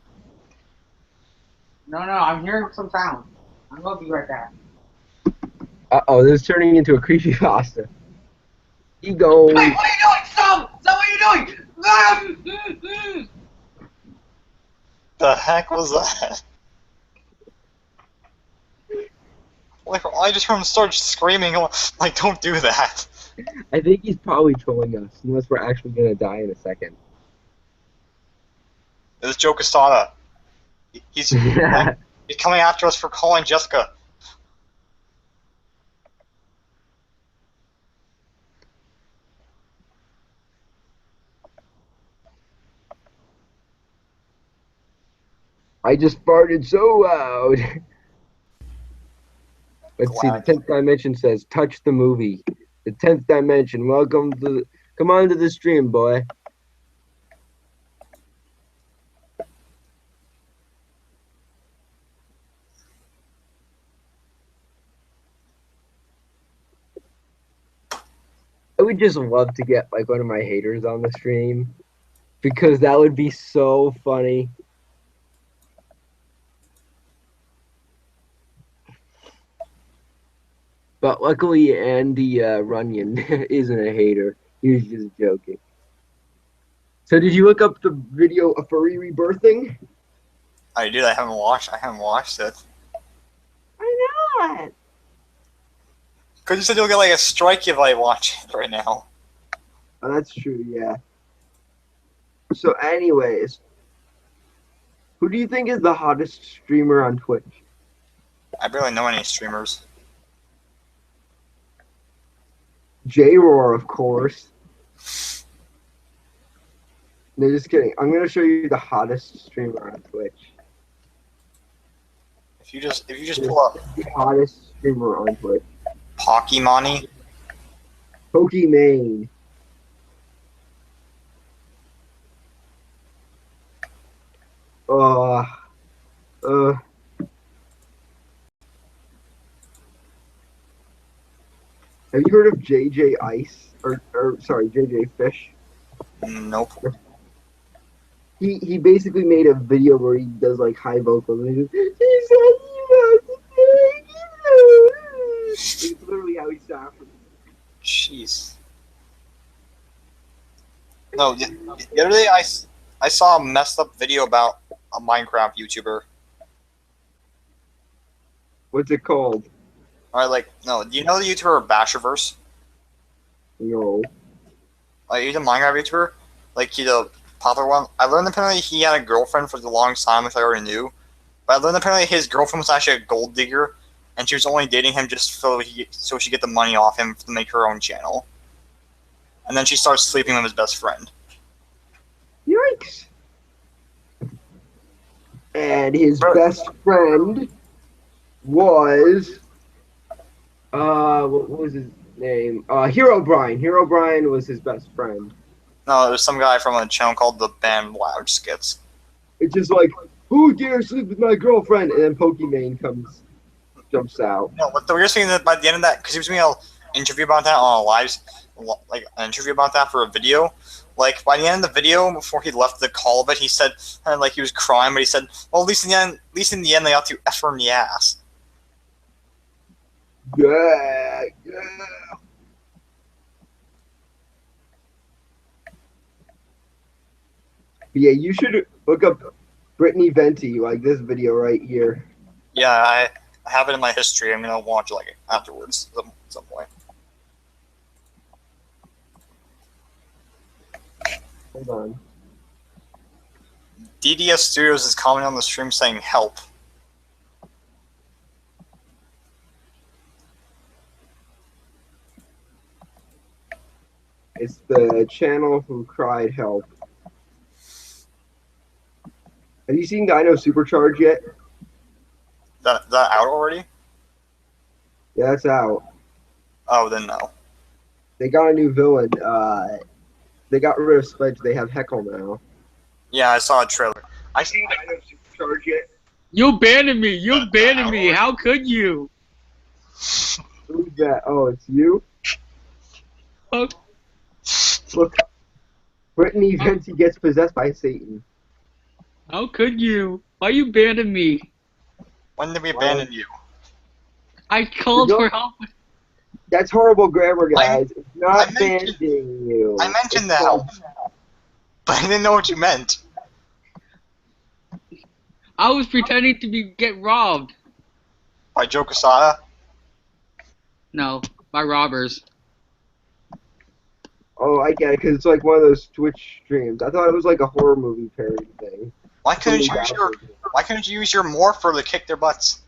No, I'm hearing some sound. I'm gonna be right back. Uh-oh, this is turning into a creepypasta. Ego. Wait, what are you doing? Stop! Stop what you're doing! The heck was that? Like, I just heard him start screaming, like, don't do that. I think he's probably trolling us, unless we're actually gonna die in a second. This is Joe Castana. He's coming after us for calling Jessica. I just farted so loud. Let's see, the 10th dimension says, touch the movie. The 10th dimension, come on to the stream, boy. I would just love to get like one of my haters on the stream, because that would be so funny. But luckily, Andy Runyon isn't a hater. He was just joking. So did you look up the video of Furry rebirthing? I did. I haven't watched it. Why not? Because you said you'll get like a strike if I watch it right now. Oh, that's true, yeah. So anyways, who do you think is the hottest streamer on Twitch? I barely know any streamers. J-Roar, of course. No, just kidding. I'm gonna show you the hottest streamer on Twitch. If you just pull up The hottest streamer on Twitch. Pokemon. Pokimane. Have you heard of JJ Ice? Or sorry, JJ Fish? Nope. He basically made a video where he does like high vocals and he goes, it's literally how he sounds. Jeez. No, the other day I saw a messed up video about a Minecraft YouTuber. What's it called? Do you know the YouTuber Basherverse? No. Like, he's a Minecraft YouTuber. Like, he's a popular one. I learned apparently he had a girlfriend for the longest time, which I already knew. But I learned apparently his girlfriend was actually a gold digger, and she was only dating him just so she could get the money off him to make her own channel. And then she starts sleeping with his best friend. Yikes. And his best friend was what was his name? Herobrine. Herobrine was his best friend. No, there's some guy from a channel called The Band Loud Skits. It's just like, who dare sleep with my girlfriend? And then Pokimane jumps out. No, but the weirdest thing is that by the end of that, because he was doing an interview about that on a live, like an interview about that for a video. Like by the end of the video, before he left the call of it, he said, and like he was crying, but he said, "Well, at least in the end, they got to F her in the ass." Yeah. Yeah, you should look up Brittany Venti, like this video right here. Yeah, I have it in my history. I'm gonna watch it like afterwards at some point. Hold on. DDS Studios is commenting on the stream saying help. It's the channel who cried help. Have you seen Dino Supercharge yet? That out already? Yeah, it's out. Oh, then no. They got a new villain. They got rid of Sledge. They have Heckle now. Yeah, I saw a trailer. I seen Dino Supercharge yet? You abandoned me. You abandoned me. How could you? Who's that? Oh, it's you? Oh, Look, Brittany Venti gets possessed by Satan. how could you? Why you abandoned me? When did we abandon you? I called for help. That's horrible grammar, guys. It's not I mentioned- abandoning you. I mentioned the It's help, but I didn't know what you meant. I was pretending to get robbed. By Joe Quesada? No, by robbers. Oh, I get it, because it's like one of those Twitch streams. I thought it was like a horror movie parody thing. Why couldn't you use your morpher to kick their butts?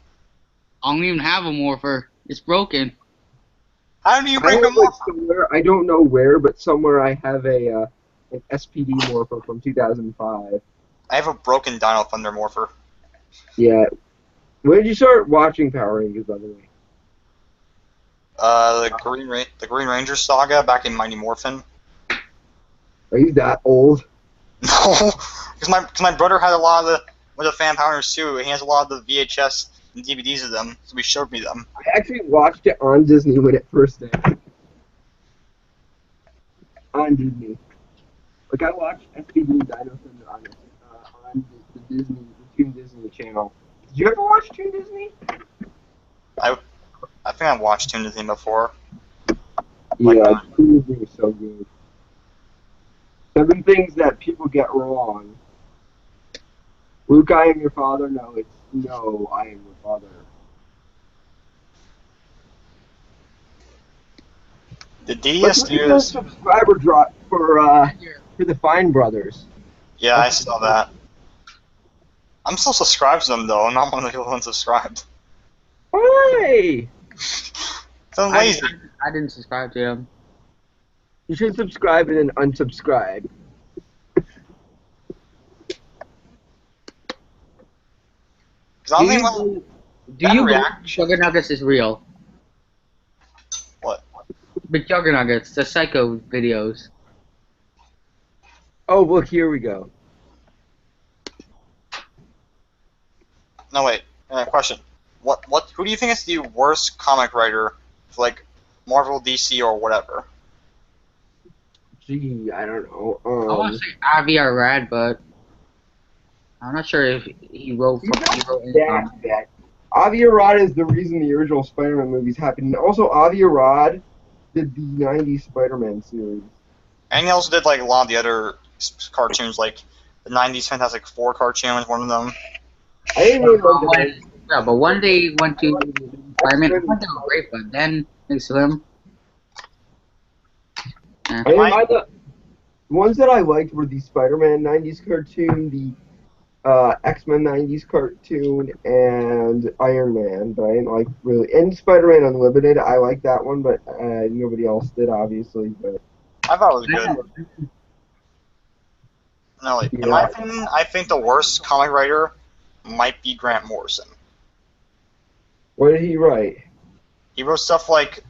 I don't even have a morpher. It's broken. How do you I break a have, like, morpher? somewhere, I don't know where, but somewhere I have an SPD morpher from 2005. I have a broken Dino Thunder morpher. Yeah. When did you start watching Power Rangers, by the way? The Green Ranger saga back in Mighty Morphin. Are you that old? No, because my brother had a lot of the fan powers too. He has a lot of the VHS and DVDs of them, so he showed me them. I actually watched it on Disney when it first aired. On Disney. Like, I watched SPD Dino Thunder on the Disney, the Toon Disney channel. Did you ever watch Toon Disney? I think I've watched Toon Disney before. Yeah, Toon Disney is so good. 7 things that people get wrong. Luke, I am your father. No, it's no, I am your father. The Let's DS look at the news. subscriber drop for the Fine Brothers. Yeah, I saw that. I'm still subscribed to them though. I'm not one of the people unsubscribed. Hey! So I'm lazy. I didn't subscribe to him. You should subscribe and then unsubscribe. Because I don't think well, Do that you believe reaction- Juggernuggets is real? What? The Juggernuggets, the Psycho videos. Oh, look, here we go. No wait. Question. Who do you think is the worst comic writer for like Marvel, DC, or whatever? Gee, I don't know. I want to say Avi Arad, but I'm not sure if he wrote for Hero that. Avi Arad is the reason the original Spider-Man movies happened. And also, Avi Arad did the 90s Spider-Man series. And he also did like a lot of the other cartoons, like the 90s Fantastic Four cartoon was one of them. I didn't even know that. Yeah, but one day he went to Spider-Man. I thought they were great, but then thanks to him. I didn't mind the ones that I liked were the Spider-Man 90s cartoon, the X-Men 90s cartoon, and Iron Man. But I didn't like really. And Spider-Man Unlimited, I liked that one, but nobody else did, obviously. But I thought it was good. No, like, in my opinion, I think the worst comic writer might be Grant Morrison. What did he write? He wrote stuff like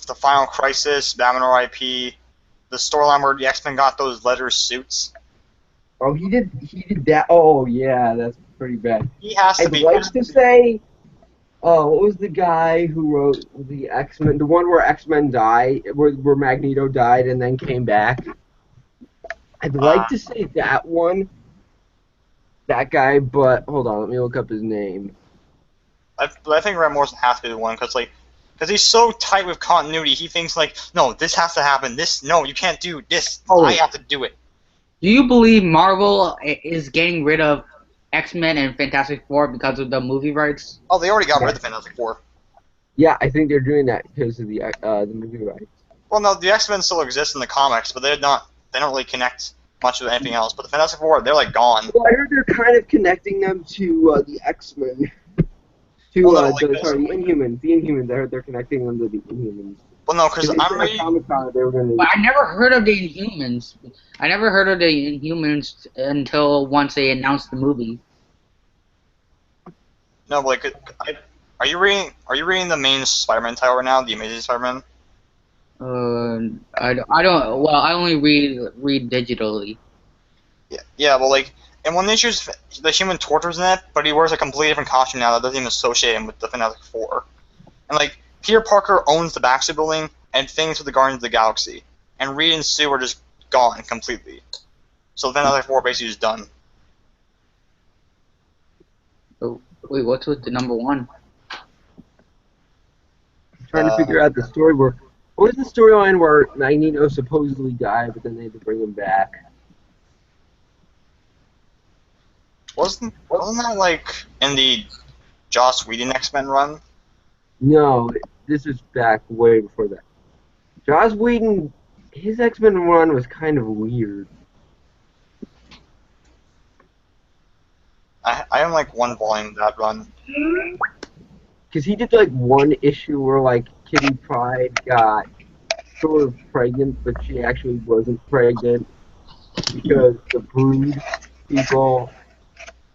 The Final Crisis, Batman R.I.P., the storyline where the X-Men got those leather suits. Oh, he did that. Oh, yeah, that's pretty bad. He has to I'd be. like to say, what was the guy who wrote the X-Men, the one where X-Men died, where Magneto died and then came back? I'd like to say that one, that guy, but hold on, let me look up his name. I think Grant Morrison has to be the one, because he's so tight with continuity, he thinks like, no, this has to happen, no, you can't do this, I have to do it. Do you believe Marvel is getting rid of X-Men and Fantastic Four because of the movie rights? Oh, they already got rid of Fantastic Four. Yeah, I think they're doing that because of the movie rights. Well, no, the X-Men still exist in the comics, but they don't really connect much with anything else. But the Fantastic Four, they're like gone. Well, I heard they're kind of connecting them to the X-Men. To the Inhumans. The Inhumans. I heard they're connecting them to the Inhumans. Well, no, because I'm reading. Comic-Con, they were gonna. But I never heard of the Inhumans. I never heard of the Inhumans until once they announced the movie. No, but like, are you reading the main Spider-Man title right now, the Amazing Spider-Man? I don't. Well, I only read digitally. Yeah, well, like, in one issue, the Human Torch was in it, but he wears a completely different costume now that doesn't even associate him with the Fantastic Four. And like Peter Parker owns the Baxter Building and things with the Guardians of the Galaxy, and Reed and Sue are just gone completely. So the Fantastic Four basically is done. Oh, wait, what's with the number one? Trying to figure out the story where. What was the storyline where Magneto supposedly died, but then they had to bring him back? Wasn't that like in the Joss Whedon X-Men run? No, this is back way before that. Joss Whedon, his X-Men run was kind of weird. I am like one volume of that run. Because he did like one issue where like Kitty Pryde got sort of pregnant, but she actually wasn't pregnant because the Brood people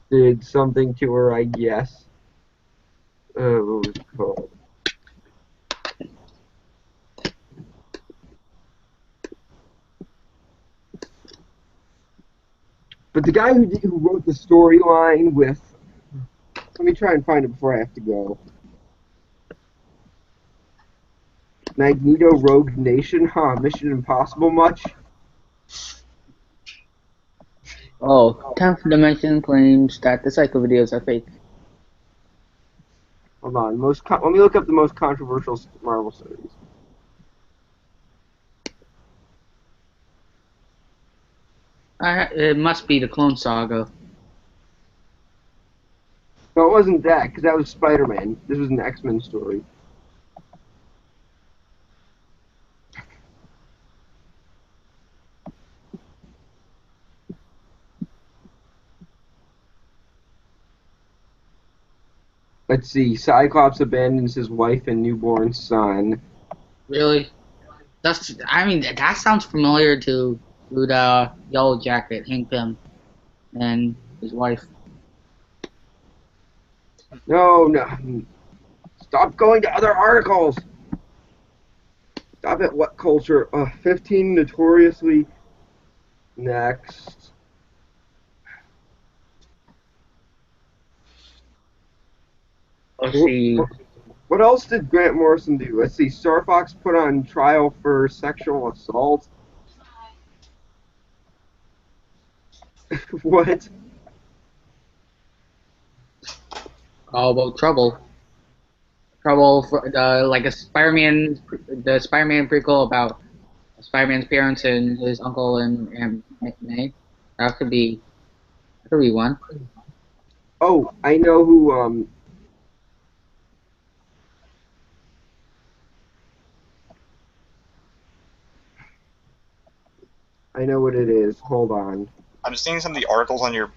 did something to her, I guess. What was it called? But the guy who wrote the storyline with... Let me try and find it before I have to go. Magneto Rogue Nation? Huh, Mission Impossible much? Oh, 10th Dimension claims that the Psycho videos are fake. Hold on, let me look up the most controversial Marvel series. It must be the Clone Saga. No, it wasn't that, because that was Spider-Man. This was an X-Men story. Let's see. Cyclops abandons his wife and newborn son. Really? I mean, that sounds familiar to the Yellow Jacket, Hank Pym, and his wife. No. Stop going to other articles! Stop at What Culture? 15 notoriously... Next. Let's see. What else did Grant Morrison do? Let's see. Star Fox put on trial for sexual assault. What? All about Trouble. Trouble for like the Spider-Man prequel about Spider-Man's parents and his uncle and Aunt May. That could be one. Oh, I know who. I know what it is. Hold on. I'm seeing some of the articles on your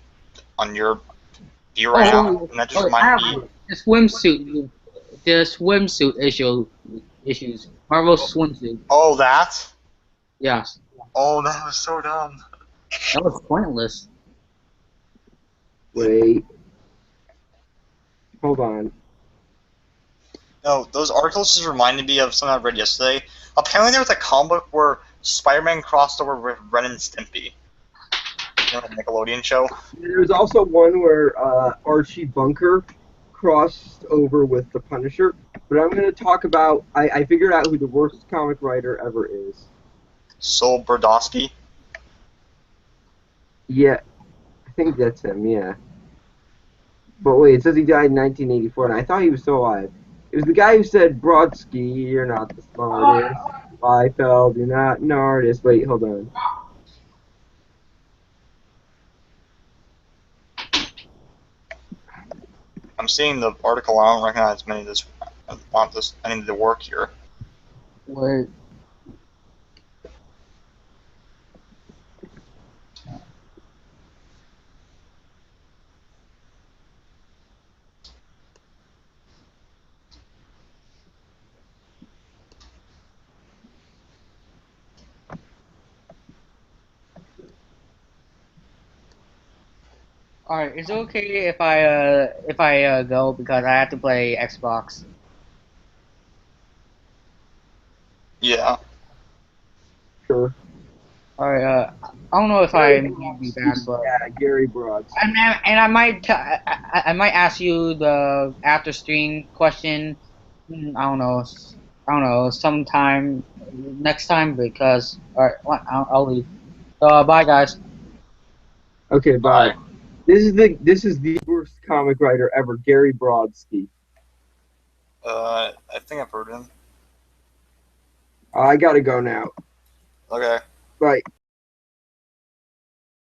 view right now, and that just reminded me. The swimsuit issues. Marvel swimsuit. Oh, that? Yes. Oh, that was so dumb. That was pointless. Wait. Hold on. No, those articles just reminded me of something I read yesterday. Apparently there was a comic book where Spider-Man crossed over with Ren and Stimpy. You know, the Nickelodeon show? There's also one where Archie Bunker crossed over with the Punisher. But I'm going to talk about... I figured out who the worst comic writer ever is. Sol Brodowski? Yeah. I think that's him, yeah. But wait, it says he died in 1984, and I thought he was still alive. It was the guy who said, Brodsky, you're not the smartest. Liefeld, you're not an artist. Wait, hold on. I'm seeing the article. I don't recognize any of the work here. Wait. Alright, is it okay if I go because I have to play Xbox? Yeah. Sure. Alright, I don't know if I may be bad, but Yeah, Gary Broadsky. and I might I might ask you the after stream question. I don't know, sometime next time because alright, I'll leave. So bye guys. Okay, bye. This is the worst comic writer ever, Gary Brodsky. I think I've heard him. I gotta go now. Okay. Bye.